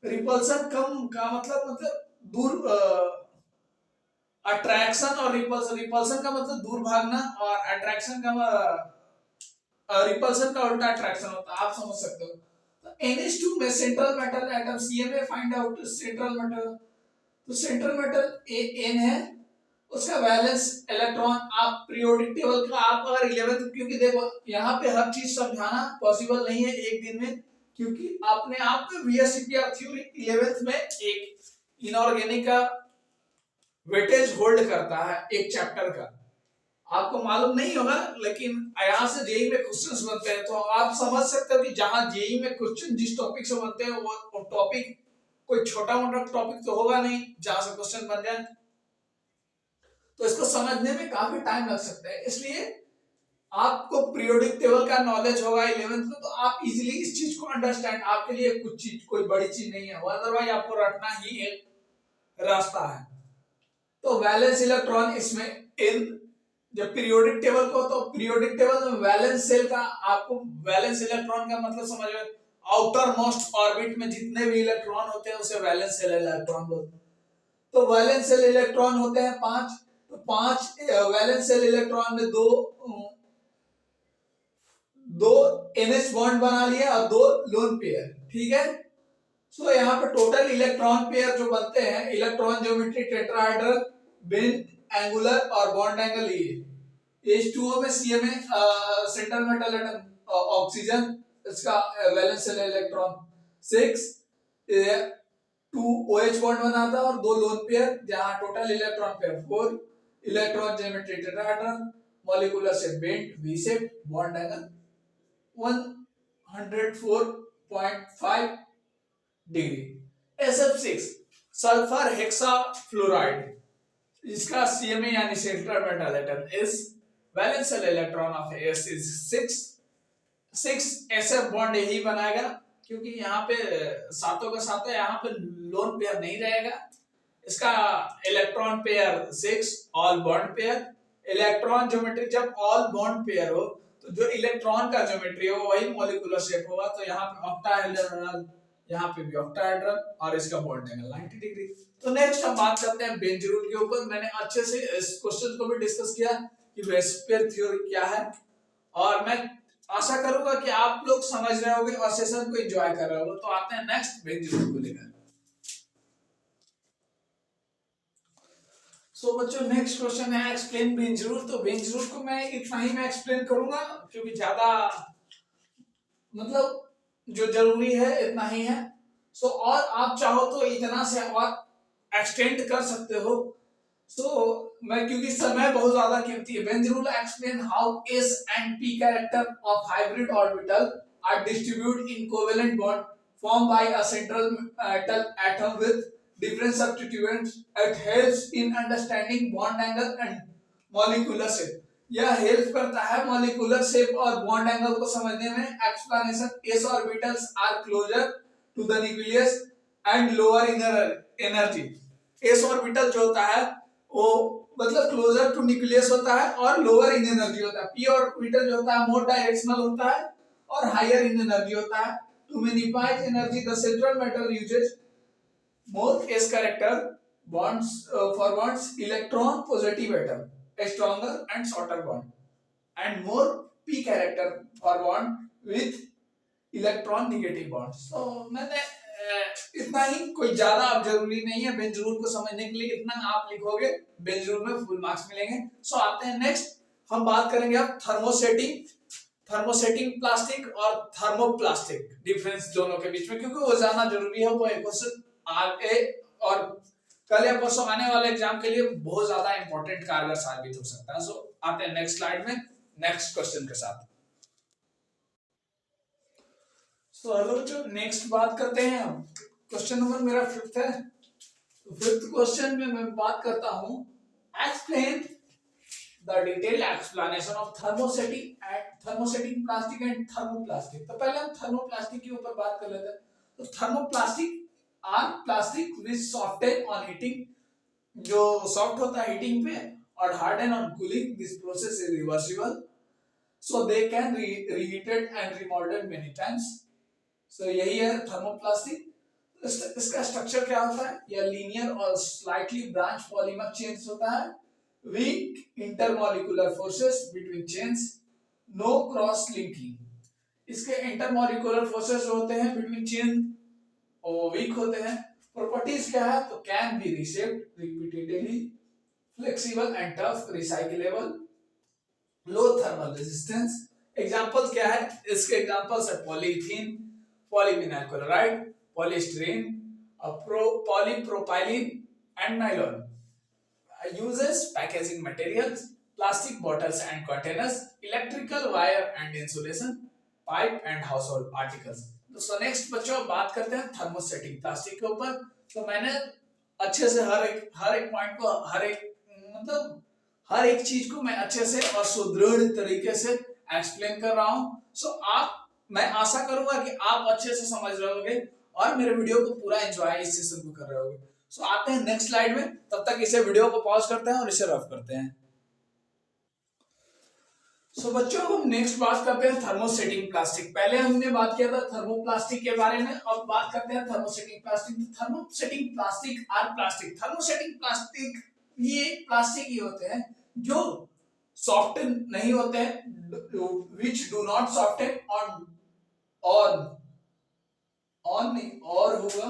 रिपल्सन कम का मतलब दूर, अट्रैक्शन और रिपल्सन का मतलब दूर भागना और अट्रैक्शन का रिपल्सन का उल्टा अट्रैक्शन होता है, आप समझ सकते हो। तो NH2 में central metal atom CMA find out central metal, तो सेंट्रल मेटल N है, उसका वैलेंस इलेक्ट्रॉन आप पीरियोडिक टेबल का आप अगर 11th, क्योंकि देखो यहाँ पे हर चीज समझाना पॉसिबल नहीं है एक दिन में, क्योंकि अपने आप में VSCPR थ्योरी 11th में एक इनऑर्गेनिक का वेटेज होल्ड करता है एक चैप्टर का, आपको मालूम नहीं होगा, लेकिन यहाँ से जेई में क्वेश्चंस बनते हैं, तो आप समझ सकते हो कि जहां जेई में क्वेश्चन जिस टॉपिक से बनते हैं वो टॉपिक कोई छोटा मोटा टॉपिक तो होगा नहीं जहां से क्वेश्चन बन जाए, तो इसको समझने में काफी टाइम लग सकता है। इसलिए आपको पीरियोडिक टेबल का नॉलेज होगा 11th में, तो आप इजीली इस चीज को अंडरस्टैंड, आपके लिए कुछ चीज कोई बड़ी चीज नहीं है, अदरवाइज आपको रटना ही एक रास्ता है। तो वैलेंस इलेक्ट्रॉन इसमें N जब पीरियोडिक टेबल को, तो पीरियोडिक टेबल में वैलेंस शेल का, आपको वैलेंस इलेक्ट्रॉन का मतलब समझ में, आउटर मोस्ट ऑर्बिट में जितने भी इलेक्ट्रॉन होते हैं उसे वैलेंस शेल इलेक्ट्रॉन बोलते हैं। तो वैलेंस शेल इलेक्ट्रॉन होते हैं 5, तो 5 वैलेंस शेल इलेक्ट्रॉन में दो NH बॉन्ड बना लिया और 2 लोन पेयर, ठीक है। सो यहाँ पे टोटल इलेक्ट्रॉन पेयर जो बनते हैं, electron geometry tetrahedral, bent, angular और बॉन्ड एंगल, ये H2O में CMA central metal atom oxygen, इसका valence shell electron 6, 2 OH bond बनाता है और 2 लोन पेयर, जहां total electron pair 4, electron geometry tetrahedral, molecular shape bent, V shape, bond angle 104.5 degree. SF6 sulphur hexafluoride, इसका CMA यानी central metal atom is valence shell electron of S is 6 SF bond यही बनाएगा, क्योंकि यहाँ पे सातों का सातों, यहाँ पे लोन पेयर नहीं रहेगा। इसका electron pair 6, all bond pair. Electron geometry, जब ऑल बॉन्ड पेयर हो तो जो इलेक्ट्रॉन का ज्योमेट्री हो वही मॉलिक्यूलर शेप होगा, तो यहाँ पे ऑक्टाहेड्रल, यहाँ पे भी ऑक्टाहेड्रल और इसका बॉन्ड एंगल 90 डिग्री। तो नेक्स्ट हम बात करते हैं बेंज रूल के ऊपर। मैंने अच्छे से इस क्वेश्चन को भी डिस्कस किया कि वेस्पियर थ्योरी क्या है, और मैं आशा करूंगा कि आप लोग समझ रहे होंगे और सेशन को एंजॉय कर रहे होंगे। तो आते हैं नेक्स्ट बेंज रूल को लेकर। सो बच्चों, नेक्स्ट क्वेश्चन है एक्सप्लेन बेंज रूल। तो बेंज रूल को मैं इतना ही एक्सप्लेन करूंगा, क्योंकि ज्यादा मतलब जो जरूरी है इतना ही है। सो और आप चाहो तो इतना से और एक्सटेंड कर सकते हो। सो मैं, क्योंकि समय बहुत ज्यादा कीमती है। Bent's rule explain how S and P character of hybrid orbital are distribute in covalent bond formed by a central metal atom with different substituents. It helps in understanding bond angle and molecular shape. यह help करता है molecular shape और bond angle को समझने में। Explanation, S orbitals are closer to the nucleus and lower energy. S orbital जो होता है वो मतलब क्लोजर टू न्यूक्लियस होता है और लोअर इन एनर्जी होता है। P ऑर्बिटल जो होता है मोर डायरेक्शनल होता है और हायर इन एनर्जी होता है। To minimize energy, the central metal uses more S character bonds for bonds electron positive atom, a stronger and shorter bond, and more P character for bond with electron negative bonds. So मैंने इतना ही, कोई ज्यादा अब जरूरी नहीं है Bent's rule को समझने के लिए। इतना आप लिखोगे बेंज रूल में फुल मार्क्स मिलेंगे। सो आते हैं नेक्स्ट, हम बात करेंगे अब थर्मोसेटिंग प्लास्टिक और थर्मोप्लास्टिक, डिफरेंस दोनों के बीच में, क्योंकि वो जानना जरूरी है। वो एक क्वेश्चन आगे और कल या परसों आने वाले एग्जाम के लिए बहुत ज्यादा इंपॉर्टेंट कारगर साबित हो सकता है। सो आते हैं नेक्स्ट स्लाइड में नेक्स्ट क्वेश्चन के साथ। सो हेलो बच्चों, नेक्स्ट बात करते हैं हम। क्वेश्चन नंबर मेरा 5th है। तो 5th क्वेश्चन में मैं बात करता हूं, explain the detailed explanation of thermosetting plastic and thermoplastic। तो पहले हम थर्मोप्लास्टिक के ऊपर बात कर लेते हैं। तो thermoplastic are plastic which soften on heating, जो सॉफ्ट होता है हीटिंग पे, और harden on cooling. This process is reversible, so they can reheated and remoulded many times. So यही है थर्मोप्लास्टिक। इसका स्ट्रक्चर क्या होता है? यह लीनियर और स्लाइटली ब्रांच पॉलीमर चेन्स होता है। Weak intermolecular forces between chains, no cross linking। इसके इंटरमोलिकुलर फोर्सेस होते हैं बिटवीन चेन और वीक होते हैं। प्रॉपर्टीज क्या है? तो can be reshaped repeatedly, flexible and tough, recyclable, low thermal resistance. Examples क्या है? इसके एग्जांपल्स है polythene, polyvinyl chloride, polystyrene, polypropylene and nylon. Uses packaging materials, plastic bottles and containers, electrical wire and insulation, pipe and household articles। तो next बच्चों बात करते हैं thermosetting plastic के ऊपर। तो मैंने अच्छे से हर एक पॉइंट को, हर एक चीज को मैं अच्छे से और सुदृढ़ तरीके से एक्सप्लेन कर रहा हूँ। सो मैं आशा करूंगा कि आप अच्छे से समझ रहे होंगे और मेरे वीडियो को पूरा एंजॉय इस सेशन को कर रहे होंगे। सो आते हैं नेक्स्ट स्लाइड में। तब तक इसे वीडियो को पॉज करते हैं और इसे रफ करते हैं। सो बच्चों हम नेक्स्ट बात करते हैं थर्मोसेटिंग प्लास्टिक। पहले हमने बात किया था थर्मोप्लास्टिक के बारे में, अब बात करते हैं thermosetting plastic. Thermosetting plastic are plastic, thermosetting plastic ये प्लास्टिक ही होते हैं जो सॉफ्टन नहीं होते हैं, which do not soften on on नहीं और होगा,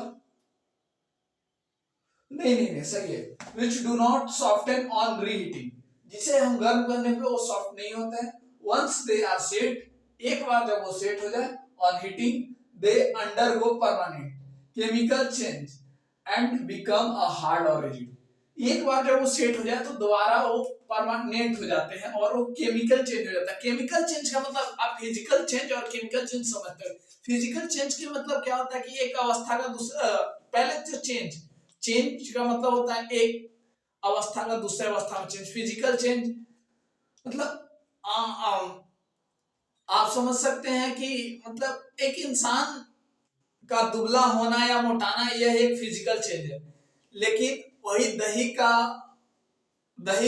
नहीं सही है, which do not soften on reheating, जिसे हम गर्म करने पे वो सॉफ्ट नहीं होते हैं। वंस दे आर सेट, एक बार जब वो सेट हो जाए on heating, they undergo permanent chemical change and become a hard और रिजिड। एक बार जब वो सेट हो जाए तो दोबारा वो परमानेंट हो जाते हैं और वो केमिकल चेंज हो जाता है। केमिकल चेंज का मतलब आप फिजिकल चेंज और केमिकल चेंज समझते हो। फिजिकल चेंज के मतलब क्या होता है कि एक अवस्था का दूसरा, पहले तो चेंज का मतलब होता है एक अवस्था का दूसरे अवस्था में चेंज। फिजिकल चेंज मतलब आप समझ सकते हैं कि मतलब एक इंसान का दुबला होना या मोटाना यह एक फिजिकल चेंज है, लेकिन वही दही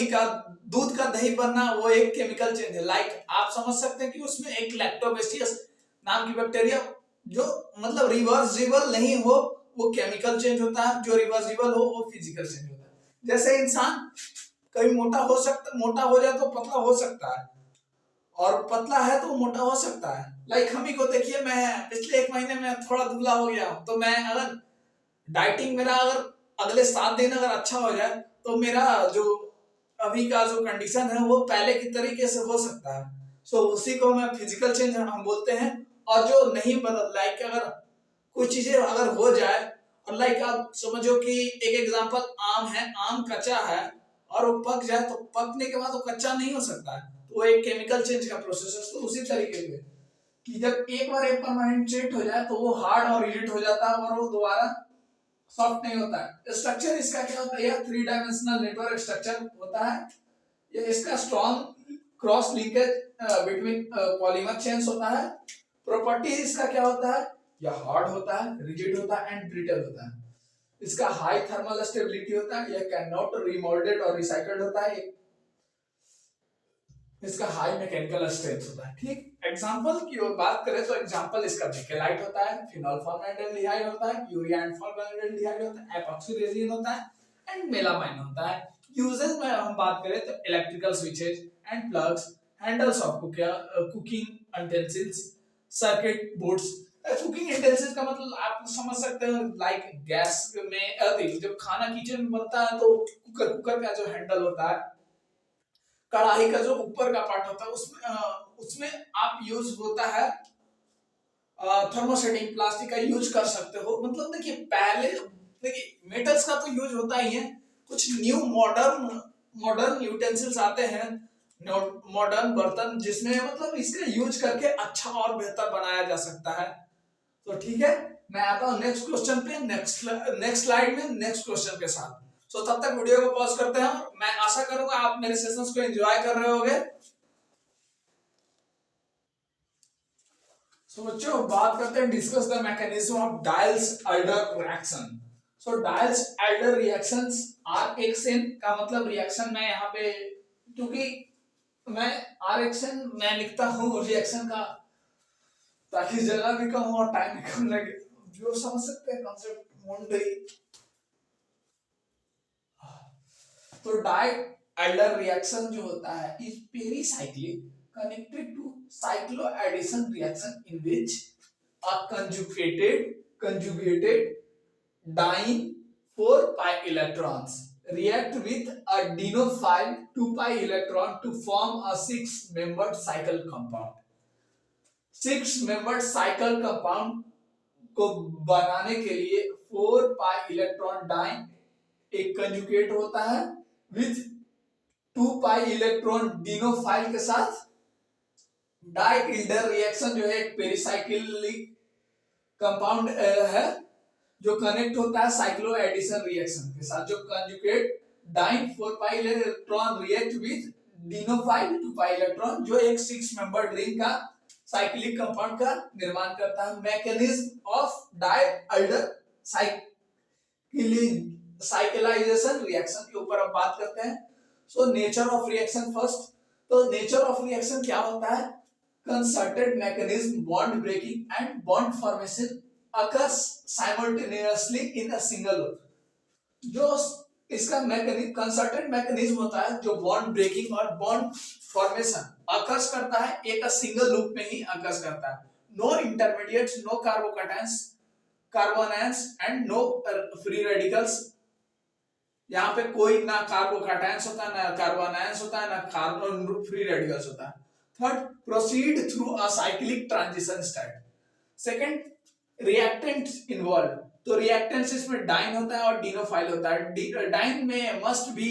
का दूध का दही बनना वो एक केमिकल चेंज है। लाइक आप समझ सकते हैं कि उसमें एक लैक्टोबैसिलस नाम की बैक्टीरिया जो मतलब रिवर्सिबल नहीं हो वो केमिकल चेंज होता है, जो रिवर्सिबल हो वो फिजिकल चेंज होता है। जैसे इंसान कभी मोटा हो जाए तो पतला हो सकता है, और पतला है तो मोटा हो सकता है। लाइक हम ही को देखिए, मैं पिछले 1 महीने में थोड़ा दुबला हो गया, तो मैं अगर डाइटिंग मेरा अगर अगले 7 दिन अगर अच्छा हो जाए तो मेरा जो अभी का जो कंडीशन है वो पहले की तरीके से हो सकता है। सो उसी को मैं फिजिकल चेंज हम बोलते हैं। और जो नहीं बदल, लाइक अगर कुछ चीजें अगर हो जाए, और लाइक आप समझो कि एक एग्जांपल आम है, आम कच्चा है और वो पक जाए तो पकने के बाद वो कच्चा नहीं हो सकता है, तो वो एक केमिकल चेंज का प्रोसेस है। तो उसी तरीके से कि जब एक बार एक परमानेंट चेंज हो जाए तो वो हार्ड और रिजिड हो जाता है और वो दोबारा सॉफ्ट नहीं होता है। स्ट्रक्चर इसका क्या होता है, यह 3 डायमेंशनल नेटवर्क स्ट्रक्चर होता है। ये इसका strong cross linkage between polymer chains होता है। प्रॉपर्टी इसका क्या होता है, यह हार्ड होता है, रिजिड होता है एंड ब्रिटल होता है। इसका हाई थर्मल स्टेबिलिटी होता है, यह कैन नॉट रिमोल्डेड और रिसाइकल्ड होता है। इसका हाई मैकेनिकल स्ट्रेंथ होता है। ठीक, एग्जांपल की ओर बात करें तो एग्जांपल इसका निकेलाइट होता है, फिनोल फॉर्मल्डिहाइड होता है, यूरिया एंड फॉर्मल्डिहाइड होता है, एपॉक्सी रेजिन होता है एंड मेलामाइन होता है। यूजेस में हम बात करें तो electrical switches and plugs, handles of cooking utensils, circuit boards. Cooking utensils का मतलब आप समझ सकते हो, लाइक गैस में जब खाना किचन में बनता है तो कुकर का जो हैंडल होता है, कढ़ाई का जो ऊपर का पार्ट होता है उसमें आप यूज होता है थर्मोसेटिंग प्लास्टिक का यूज कर सकते हो। मतलब देखिए पहले देखिए मेटल्स का तो यूज होता ही है, कुछ न्यू मॉडर्न यूटेंसिल्स आते हैं, मॉडर्न बर्तन जिसमें मतलब इसका यूज करके अच्छा और बेहतर बनाया जा सकता है। तो ठीक है, मैं आता हूँ नेक्स्ट क्वेश्चन पे, नेक्स्ट स्लाइड में नेक्स्ट क्वेश्चन के साथ। सो तब तक वीडियो को पॉज करते हैं। मैं आशा करूंगा आप मेरे सेशंस को एंजॉय कर रहे होंगे। सो बच्चों बात करते हैं, discuss the mechanism of Diels Alder reaction. So Diels Alder reactions are action का मतलब रिएक्शन में यहाँ पे, क्योंकि मैं आर एक्सन मैं लिखता हूँ रिएक्शन का ताकि जगह भी कम हो और टाइम भी कम लगे, जो समझ सकते हैं कॉन्सेप्ट मोंडे। तो डाई-एल्डर रिएक्शन जो होता है is pericyclic connected to cycloaddition reaction in which a conjugated diene 4 pi electrons react with a dienophile 2 pi electron to form a 6-membered cycle compound. 6-membered cycle compound को बनाने के लिए 4 pi electron dine एक conjugate होता है with 2 pi electron डिनोफाइल के साथ। Die-Elder reaction जो है एक पेरिसाइक्लिक कंपाउंड है जो कनेक्ट होता है साइक्लो एडिशन रिएक्शन के साथ, जो conjugate diene 4 pi electron react with dienophile 2 pi electron, जो एक 6-मेंबर्ड रिंग का साइक्लिक कंपाउंड का निर्माण करता है। Mechanism of Diels Alder cyclization reaction के ऊपर अब बात करते हैं। So nature of reaction first. तो नेचर ऑफ रिएक्शन क्या होता है? Concerted mechanism bond breaking and bond formation occurs simultaneously in a single loop. जो इसका मैकेनिज्म कंसर्टेड मैकेनिज्म होता है जो बॉन्ड ब्रेकिंग और बॉन्ड फॉर्मेशन अकर्स करता है एक सिंगल लूप में ही अकर्स करता है। No intermediates, no carbocations, carbanions and no free radicals. यहाँ पे कोई ना कार्बोकैटायंस होता है, ना कार्बोनायंस होता है, ना कार्बन फ्री रेडिकल्स होता है। Third, proceed through a cyclic transition state. Second, reactant involve. तो रिएक्टेंट्स इसमें डाइन होता है और डिनोफाइल होता है। डाइन में must be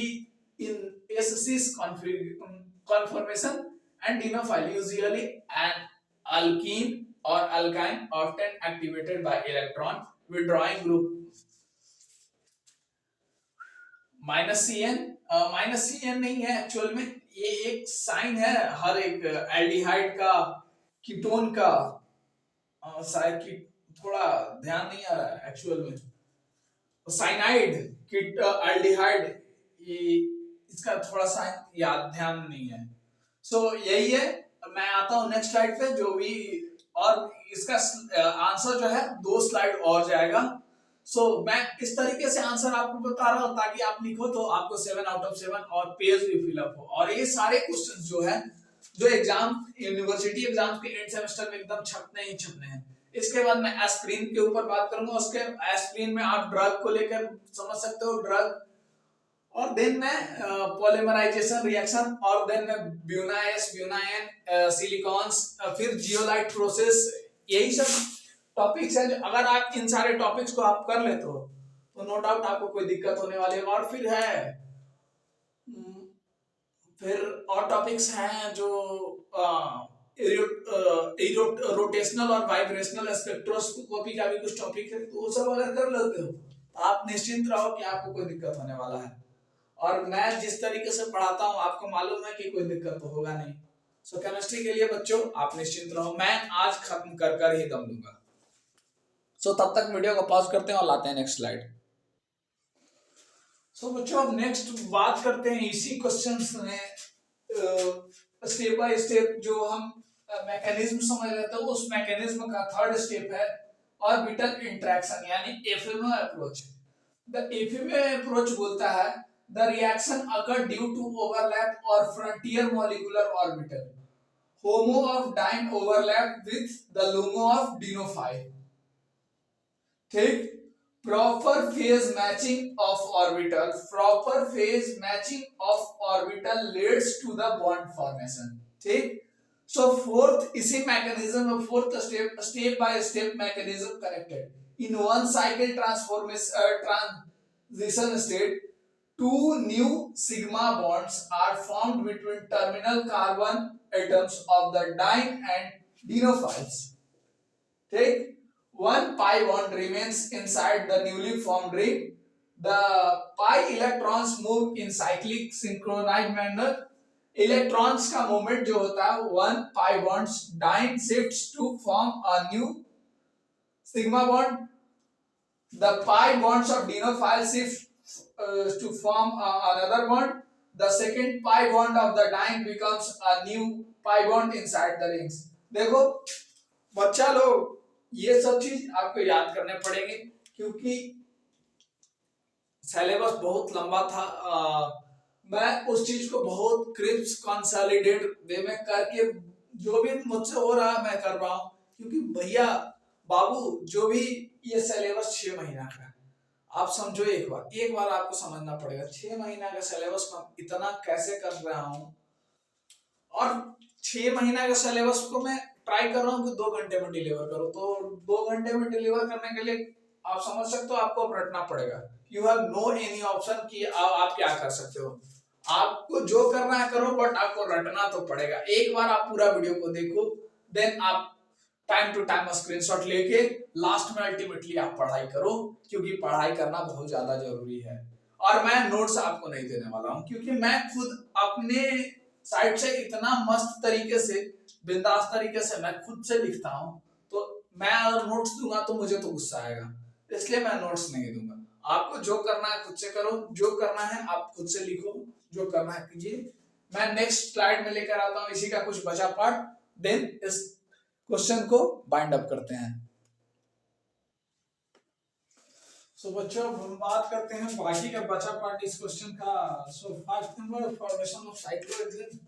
in S cis conformation and dienophile usually an alkene और alkyne often activated by electron withdrawing group -Cn नहीं है एक्चुअल में, ये एक साइन है हर एक एल्डिहाइड का, कीटोन का। शायद की थोड़ा ध्यान नहीं आ रहा है एक्चुअल में। साइनाइड, कीट, एल्डिहाइड, ये इसका थोड़ा साइन याद ध्यान नहीं है। सो यही है। मैं आता हूँ नेक्स्ट स्लाइड पे जो भी, और इसका आंसर जो है 2 स्लाइड और जाएगा। मैं इस तरीके से आंसर आपको बता रहा हूं ताकि आप लिखो तो आपको 7 आउट ऑफ 7 और पेज भी फिल अप हो। और ये सारे क्वेश्चंस जो है जो एग्जाम यूनिवर्सिटी एग्जाम के एंड सेमेस्टर में एकदम छपने ही छपने हैं। इसके बाद मैं एस्पिरिन के ऊपर बात करूंगा। उसके एस्पिरिन में आप ड्रग को लेकर समझ सकते हो, ड्रग, और देन मैं पॉलीमराइजेशन रिएक्शन, और देन मैं ब्यूनाइस, ब्यूनाइन, सिलिकॉन्स, फिर जियोलाइट प्रोसेस। यही सब टॉपिक्स हैं। अगर आप इन सारे टॉपिक्स को आप कर लेते हो तो नो डाउट आपको कोई दिक्कत होने वाली है। और फिर है फिर और टॉपिक्स हैं जो रोटेशनल और वाइब्रेशनल स्पेक्ट्रोस्कोपी का भी कुछ टॉपिक है। तो वो सब अगर कर लेते हो तो आप निश्चिंत रहो कि आपको कोई दिक्कत होने वाला है। और मैं जिस तरीके से पढ़ाता हूँ आपको मालूम है कि कोई दिक्कत तो होगा नहीं। केमिस्ट्री के लिए बच्चों आप निश्चिंत रहो, मैं आज खत्म कर कर ही दम दूंगा। तब तक वीडियो को पॉज करते हैं और लाते हैं नेक्स्ट स्लाइड। बच्चों अब नेक्स्ट बात करते हैं इसी क्वेश्चंस में स्टेप बाय स्टेप जो हम मैकेनिज्म समझ रहे थे, उस मैकेनिज्म का थर्ड स्टेप है ऑर्बिटल इंटरेक्शन यानी FMO approach. The FMO approach बोलता है the reaction occur due to overlap और frontier molecular orbital, HOMO of diene overlap with the LUMO of dienophile. ठीक, proper phase matching of orbital leads to the bond formation। ठीक, fourth इसी mechanism में fourth step by step mechanism connected in one cycle transition state, 2 new sigma bonds are formed between terminal carbon atoms of the diene and dinophiles। ठीक, 1 pi bond remains inside the newly formed ring. The pi electrons move in cyclic synchronized manner। Electrons का movement जो होता है 1 pi bonds diene shifts to form a new sigma bond। The pi bonds of dinophile shift to form another bond। The second pi bond of the diene becomes a new pi bond inside the rings। देखो बच्चा लोग ये सब चीज आपको याद करने पड़ेंगे क्योंकि सिलेबस बहुत लंबा था। मैं उस चीज को बहुत क्रिस्प कंसोलिडेट वे में करके जो भी मुझसे हो रहा मैं कर रहा हूँ, क्योंकि भैया बाबू जो भी ये सिलेबस 6 महीना का है। आप समझो, एक बार आपको समझना पड़ेगा 6 महीना का सिलेबस को इतना कैसे कर रहा हूँ। और 6 महीना का सिलेबस को मैं ट्राई कर रहा हूँ कि 2 घंटे में डिलीवर करो। तो 2 घंटे में डिलीवर करने के लिए आप समझ सकते हो आपको रटना पड़ेगा। You have no any option कि आप क्या कर सकते हो। आपको जो करना है करो, बट आपको रटना तो पड़ेगा। एक बार आप पूरा वीडियो को देखो, देन आप टाइम टू टाइम स्क्रीनशॉट लेके लास्ट में अल्टीमेटली आप पढ़ाई करो, क्योंकि पढ़ाई करना बहुत ज्यादा जरूरी है। और मैं नोट्स आपको नहीं देने वाला हूँ, क्योंकि मैं खुद अपने साइड से इतना मस्त तरीके से, बिंदास तरीके से मैं खुद से लिखता हूँ। तो मैं अगर नोट्स दूंगा तो मुझे तो गुस्सा आएगा, इसलिए मैं नोट्स नहीं दूंगा। आपको जो करना है खुद से करो, जो करना है आप खुद से लिखो, जो करना है कीजिए। मैं नेक्स्ट स्लाइड में लेकर आता हूं इसी का कुछ बचा पार्ट, देन इस क्वेश्चन को बाइंड अप करते हैं। सो बच्चों अब हम बात करते हैं बाकी का बचा पार्ट इस क्वेश्चन का। So first number formation of cyclohexane.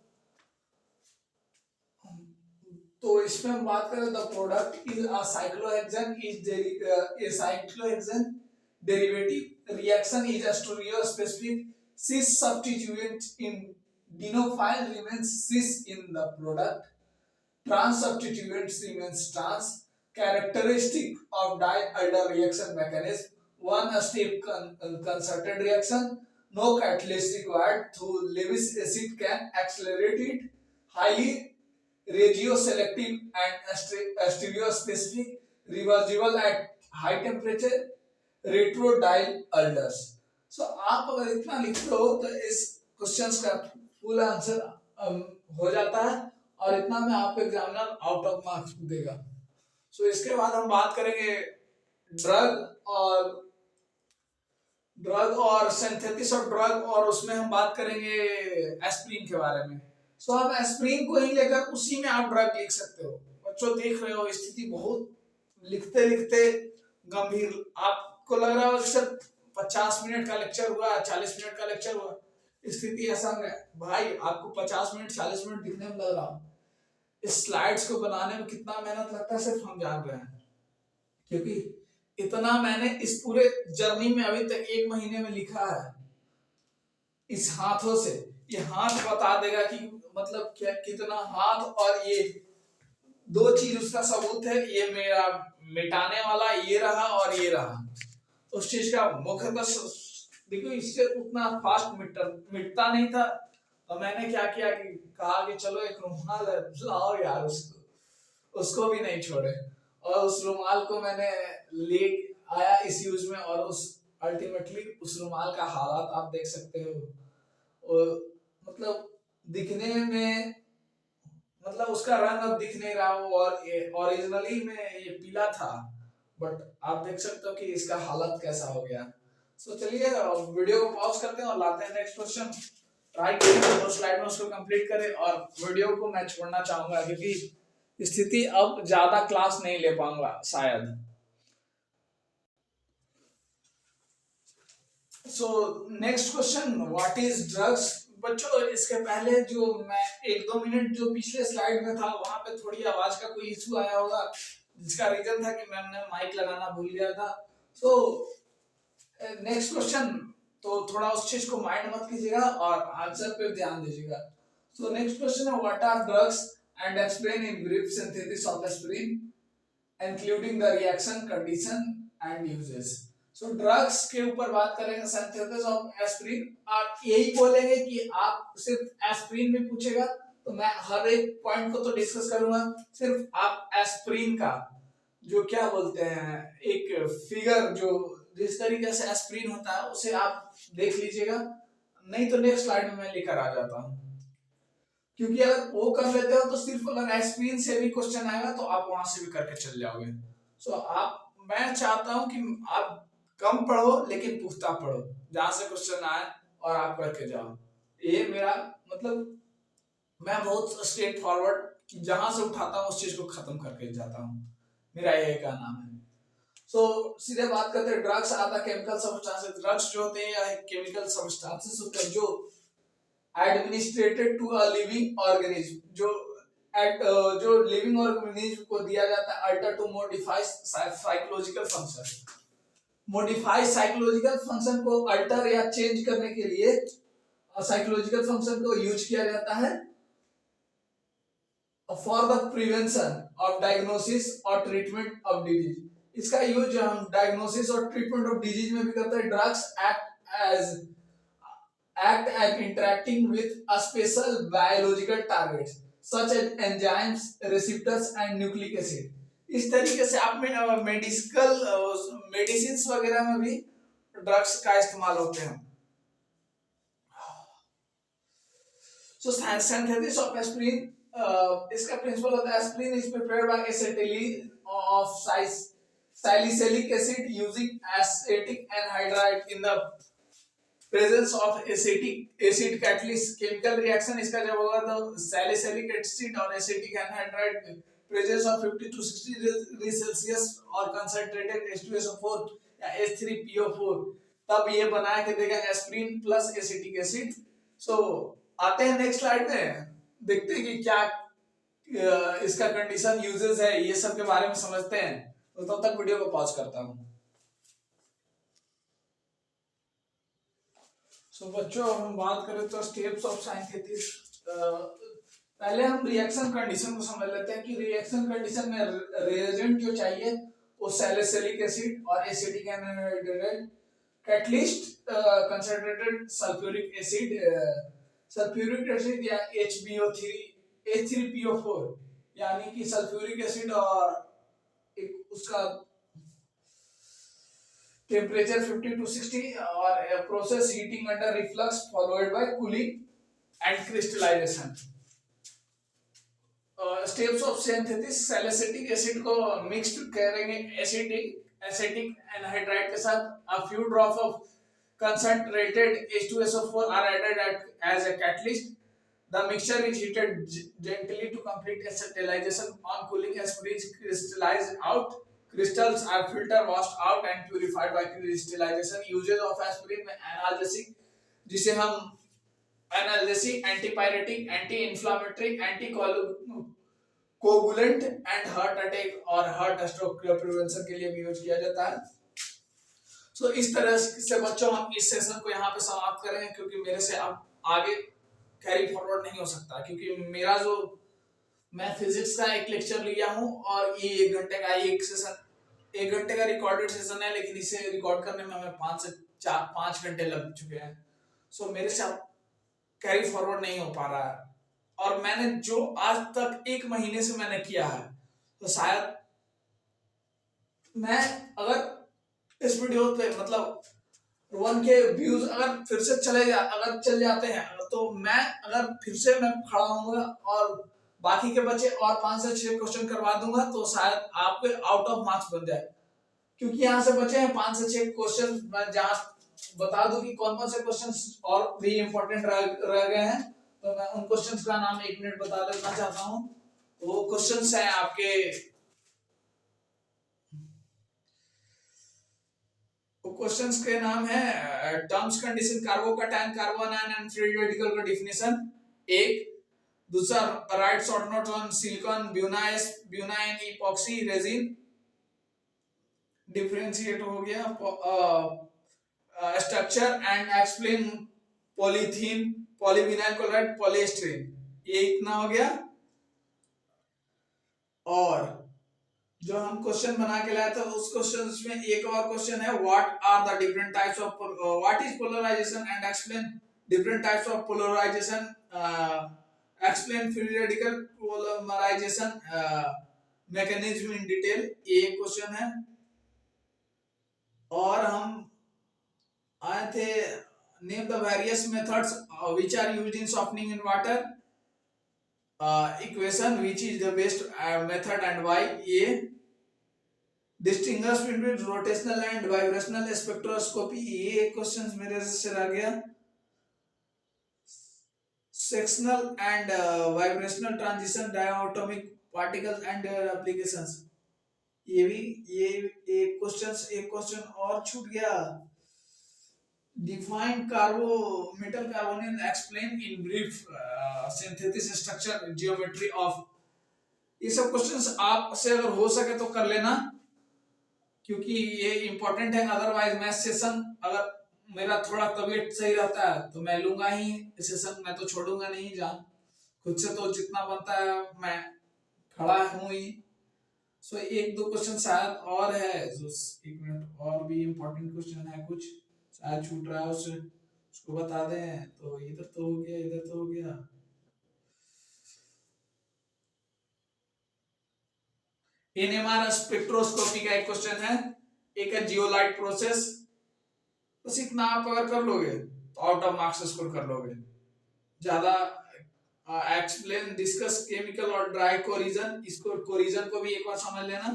तो इसमें हम बात करें the product is a cyclohexane is a cyclohexane derivative reaction is a stereospecific cis substituent in dienophile remains cis in the product, trans substituents remains trans. Characteristic of dialder reaction mechanism: one step concerted reaction, no catalyst required through Lewis acid can accelerate it, highly regioselective and stereospecific, reversible at high temperature, रेट्रोडाइल अल्डर्स। सो आप अगर इतना लिखते हो तो इस questions का full answer हो जाता है और इतना में आपको एग्जामिनर आउट ऑफ मार्क्स देगा। सो इसके बाद हम बात करेंगे ड्रग और सिंथेसिस ऑफ ड्रग, और उसमें हम बात करेंगे एस्प्रिन के बारे में। सो आप एस्प्रिन को ही लेकर उसी में आप ड्रग लिख सकते हो। बच्चों देख रहे हो स्थिति बहुत लिखते लिखते गंभीर, आपको लग रहा है सिर्फ 50 मिनट का लेक्चर हुआ, 40 मिनट का लेक्चर हुआ, स्थिति ऐसा है भाई आपको 50 मिनट 40 मिनट दिखने में लग रहा। इस स्लाइड्स को बनाने में कितना मेहनत लगता है सिर्फ हम जान रहे हैं, क्योंकि इतना मैंने इस पूरे जर्नी में अभी तक 1 महीने में लिखा है इस हाथों से। ये हाथ बता देगा कि मतलब क्या कितना हाथ, और ये 2 चीज उसका सबूत है, ये मेरा मिटाने वाला ये रहा और ये रहा। उस चीज का मुख्यतः देखो इससे उतना फास्ट मिटता नहीं था, तो मैंने क्या किया कि कहा कि चलो एक रुमाल लाओ यार, उसको भी नहीं छोड़े, और उस रुमाल को मैंने ले आया इस यूज में, और उस अल्टीमेटली उस रुमाल का हालात आप देख सकते हो। और मतलब दिखने में मतलब उसका रंग अब दिख नहीं रहा, और ओरिजिनली में ये पीला था, बट आप देख सकते हो कि इसका हालत कैसा हो गया। सो चलिए वीडियो को पॉज करते हैं और लाते हैं नेक्स्ट क्वेश्चन। ट्राई करें 2 स्लाइड में उसको कंप्लीट करें, और वीडियो को मैं छोड़ना चाहूंगा क्योंकि स्थिति अब ज्यादा क्लास नहीं ले पाऊंगा शायद। सो next question, what is drugs. बच्चों इसके पहले जो मैं 1-2 मिनट जो पिछले स्लाइड में था वहां पे थोड़ी आवाज का कोई इशू आया होगा, जिसका रीजन था कि मैंने माइक लगाना भूल गया था। सो नेक्स्ट क्वेश्चन, तो थोड़ा उस चीज को माइंड मत कीजिएगा और आंसर पे ध्यान दीजिएगा। सो नेक्स्ट क्वेश्चन है what are drugs and explain in brief synthesis of aspirin including the reaction condition and uses. So drugs के ऊपर बात करेंगे, सिंथेसिस ऑफ एस्पिरिन। आप यही बोलेंगे कि आप सिर्फ एस्पिरिन में पूछेगा तो मैं हर एक पॉइंट को तो डिस्कस करूंगा, सिर्फ आप एस्पिरिन का जो क्या बोलते हैं एक फिगर जो जिस तरीके से एस्पिरिन होता है उसे आप देख लीजिएगा, नहीं तो नेक्स्ट स्लाइड में मैं लेकर आ जाता हूं। क्योंकि अगर वो कर लेते हो तो सिर्फ अगर एस्पिरिन से भी क्वेश्चन आएगा तो आप वहां से भी करके चल जाओगे। सो आप मैं चाहता हूं कि आप कम पढ़ो लेकिन पुख्ता पढ़ो, जहां से क्वेश्चन आए और आप करके जाओ। ये मेरा मतलब मैं बहुत स्ट्रेट फॉरवर्ड जहां से उठाता हूं उस चीज को खत्म करके जाता हूं, मेरा यही का नाम है। सो सीधे बात करते हैं drugs are the chemical substances. Drugs जो होते हैं केमिकल सब्सटेंसेस होते हैं जो administered to a living organism, जो लिविंग ऑर्गेनिज्म को दिया जाता है alter to modify psychological function. Modify psychological function को अल्टर या चेंज करने के लिए साइकोलॉजिकल फंक्शन को यूज किया जाता है for the prevention of diagnosis और ट्रीटमेंट ऑफ डिजीज। इसका यूज हम डायग्नोसिस और ट्रीटमेंट ऑफ डिजीज में भी करते हैं। Drugs act and interacting with a special biological targets such as enzymes, receptors and nucleic acid। इस तरीके से आप में मेडिसिन वगैरह में भी ड्रग्स का इस्तेमाल होते हैं। सो सिंथेसिस ऑफ एस्पिरिन, इसका प्रिंसिपल होता है aspirin is prepared by acetylene of salicylic acid using acetic anhydride in the presence of acetic acid catalyst chemical reaction इसका जब होगा तो सैलिसिलिक एसिड और acetic anhydride presence of 50 to 60 degree Celsius और concentrated H2SO4 या H3PO4 तब ये बना के देगा एस्पिरिन प्लस एसिटिक एसिड। सो आते हैं नेक्स्ट स्लाइड में, देखते हैं कि क्या इसका कंडीशन यूजेस है, ये सब के बारे में समझते हैं। तो तब तक वीडियो को पॉज करता हूं। सो बच्चों हम बात करें तो स्टेप्स ऑफ सिंथेसिस, पहले हम रिएक्शन कंडीशन को समझ लेते हैं कि रिएक्शन कंडीशन में रिएजेंट जो चाहिए वो सैलिसिलिक एसिड और acetic anhydride, catalyst concentrated sulphuric acid या H3PO4 यानी कि सल्फ्यूरिक एसिड और एक उसका टेम्परेचर 50 to 60 और process heating under reflux followed by cooling and crystallisation. Steps of synthesis, salicylic acid को मिक्स्ड करेंगे एसिटिक एनहाइड्राइड के साथ, a few drops of concentrated H2SO4 are added as a catalyst. The mixture is heated gently to complete acetalization. On cooling, aspirin crystallized out. Crystals are filtered, washed out and purified by crystallization. Uses of aspirin में analgesic, जिसे हम analgesic, antipyretic, anti inflammatory, anti coagulant and heart attack और heart stroke prevention के लिए भी use किया जाता है। सो इस तरह से बच्चों हम इस सेशन को यहाँ पे समाप्त करेंगे, क्योंकि मेरे से अब आगे कैरी फॉरवर्ड नहीं हो सकता, क्योंकि मेरा जो मैं फिजिक्स का एक लेक्चर लिया हूँ और ये 1 घंटे का एक सेशन, 1 घंटे का रिकॉर्डेड सेशन है, लेकिन इसे रिकॉर्ड करने में हमें 5 घंटे लग चुके हैं। सो मेरे से अब कैरी फॉरवर्ड नहीं हो पा रहा है, और मैंने जो आज तक 1 महीने से मैंने किया है, तो शायद मैं अगर इस वीडियो पे मतलब 1K व्यूज अगर फिर से अगर चल जाते हैं, तो मैं अगर फिर से मैं खड़ा होऊंगा और बाकी के बच्चे और 5 से 6 क्वेश्चन करवा दूंगा, तो शायद आपके आउट ऑफ मार्क्स बन जाए, क्योंकि यहाँ से बचे हैं 5 से 6 क्वेश्चन। मैं जहाँ बता दूं कि कौन कौन से क्वेश्चंस और भी इंपॉर्टेंट रह गए हैं, तो मैं उन क्वेश्चंस का नाम 1 मिनट बता देना चाहता हूं। वो क्वेश्चंस हैं आपके, वो क्वेश्चंस के नाम है terms condition, carbocation, carbanion and free radical का डिफिनेशन एक, दूसरा write short note on silicon Buna N epoxy resin, differentiate हो गया, structure and explain polythene, polyvinyl chloride, polystyrene, ये इतना हो गया। और जो हम क्वेश्चन बना के लाए थे उस क्वेश्चन में एक और क्वेश्चन है, what are the different types of what is polarization and explain different types of polarization, explain free radical polarization mechanism in detail, ये क्वेश्चन है। और हम आए थे name the various methods which are used in softening in water, equation which is the best method and why, ये distinguish between rotational and vibrational spectroscopy, ये questions मेरे से रह गया। Sectional and vibrational transition diatomic particles and applications, ये भी एक question और छूट गया। Define metal carbonyl, explain in brief synthesis structure geometry of, ये सब क्वेश्चंस आप से अगर हो सके तो कर लेना, क्योंकि ये इंपॉर्टेंट है। अदरवाइज मैं सेशन अगर मेरा थोड़ा तबीयत सही रहता है तो मैं लूंगा ही सेशन, मैं तो छोड़ूंगा नहीं जान, खुद से तो जितना बनता है मैं खड़ा हूं ही। सो 1-2 क्वेश्चन शायद और है, जो 1 मिनट और भी इंपॉर्टेंट क्वेश्चन है, कुछ शायद छूट रहा है, उसको बता दें। तो इधर तो हो गया, इधर तो हो गया। एनएमआर स्पेक्ट्रोस्कोपी का एक क्वेश्चन है, एक है जियोलाइट प्रोसेस, बस इतना आप अगर कर लोगे तो आउट ऑफ मार्क्स स्कोर कर लोगे। ज्यादा एक्सप्लेन डिस्कस केमिकल और ड्राई कोरिजन, इसको कोरिजन को भी एक बार समझ लेना,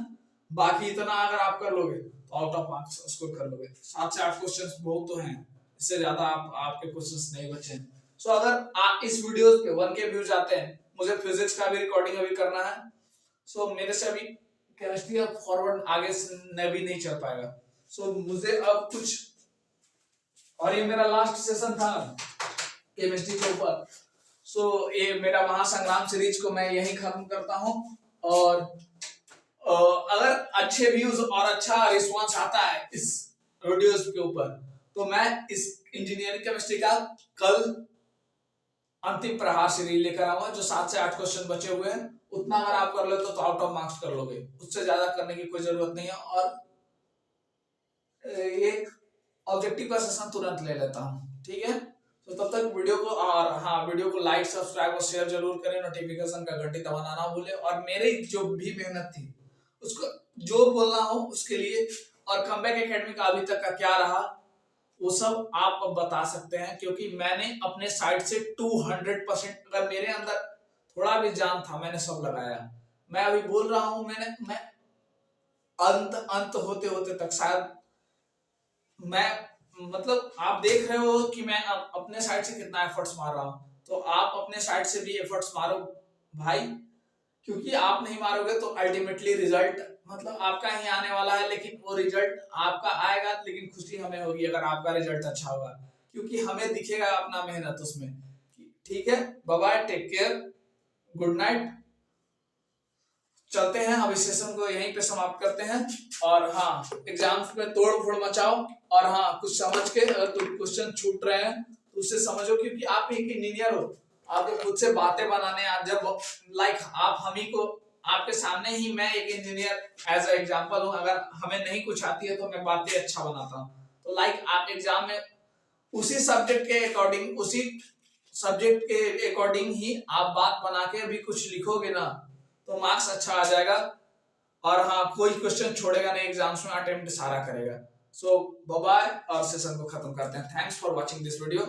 बाकी इतना अगर आप कर लोगे तो आउट ऑफ मार्क्स स्कोर कर लोगे। 7 से 8 क्वेश्चंस बहुत तो हैं। इससे ज्यादा आपके क्वेश्चंस नहीं बचे। सो अगर आप इस वीडियो पे 1K व्यूज आते हैं, मुझे फिजिक्स का भी रिकॉर्डिंग अभी करना है। सो मेरे से अभी केमिस्ट्री अब फॉरवर्ड आगे से भी नहीं चल पाएगा। सो मुझे अब कुछ, और ये मेरा लास्ट सेशन था केमिस्ट्री के ऊपर। सो ये मेरा महासंग्राम सीरीज को मैं यही खत्म करता हूँ। और अगर अच्छे व्यूज और अच्छा रिस्पांस आता है इस वीडियोस के ऊपर, तो मैं इस इंजीनियरिंग केमिस्ट्री का कल अंतिम प्रहार सीरीज लेकर आऊंगा, जो 7 से 8 क्वेश्चन बचे हुए हैं। उतना अगर आप कर लेते तो आउट ऑफ मार्क्स कर लोगे, उससे ज्यादा करने की कोई जरूरत नहीं है। और एक ऑब्जेक्टिव का सेशन तुरंत ले लेता हूँ, ठीक है। तो तब तक वीडियो को, और हाँ, वीडियो को लाइक, सब्सक्राइब और शेयर जरूर करें, नोटिफिकेशन का घंटी दबाना ना भूले। और मेरी जो भी मेहनत थी उसको जो बोलना हो उसके लिए, और कमबैक एकेडमी का अभी तक का क्या रहा वो सब आप बता सकते हैं, क्योंकि मैंने अपने साइड से 200%, अगर मेरे अंदर थोड़ा भी जान था मैंने सब लगाया। मैं अभी बोल रहा हूं, मैं अंत होते होते तक शायद, मैं मतलब आप देख रहे हो कि मैं अपने साइड से कितना एफर्ट्स मार रहा हूं, तो आप अपने साइड से भी एफर्ट्स मारो भाई, क्योंकि आप नहीं मारोगे तो अल्टीमेटली रिजल्ट मतलब आपका ही आने वाला है। लेकिन वो रिजल्ट आपका आएगा, लेकिन खुशी हमें होगी अगर आपका रिजल्ट अच्छा होगा, क्योंकि हमें दिखेगा अपना मेहनत उसमें। ठीक है, bye bye, take care, good night. चलते हैं, अब इस सेशन को यहीं पे समाप्त करते हैं। और हाँ, एग्जाम्स में तोड़ फोड़ मचाओ, और हाँ, कुछ समझ के अगर कुछ क्वेश्चन छूट रहे हैं तो उससे समझो, क्योंकि आप एक इंजीनियर हो, आपको खुद से बातें बनाने, जब लाइक आप हम ही को, आपके सामने ही मैं एक इंजीनियर एज ए एग्जांपल हूं, अगर हमें नहीं कुछ आती है तो मैं बातें अच्छा बनाता हूं। तो लाइक आप एग्जाम में उसी सब्जेक्ट के अकॉर्डिंग, उसी सब्जेक्ट के अकॉर्डिंग ही आप बात बना के भी कुछ लिखोगे ना, तो मार्क्स अच्छा आ जाएगा। और हाँ, कोई क्वेश्चन छोड़ेगा नहीं, एग्जाम्स में अटेम्प्ट सारा करेगा। सो बाय बाय, और सेशन को खत्म करते हैं। Thanks for watching this video.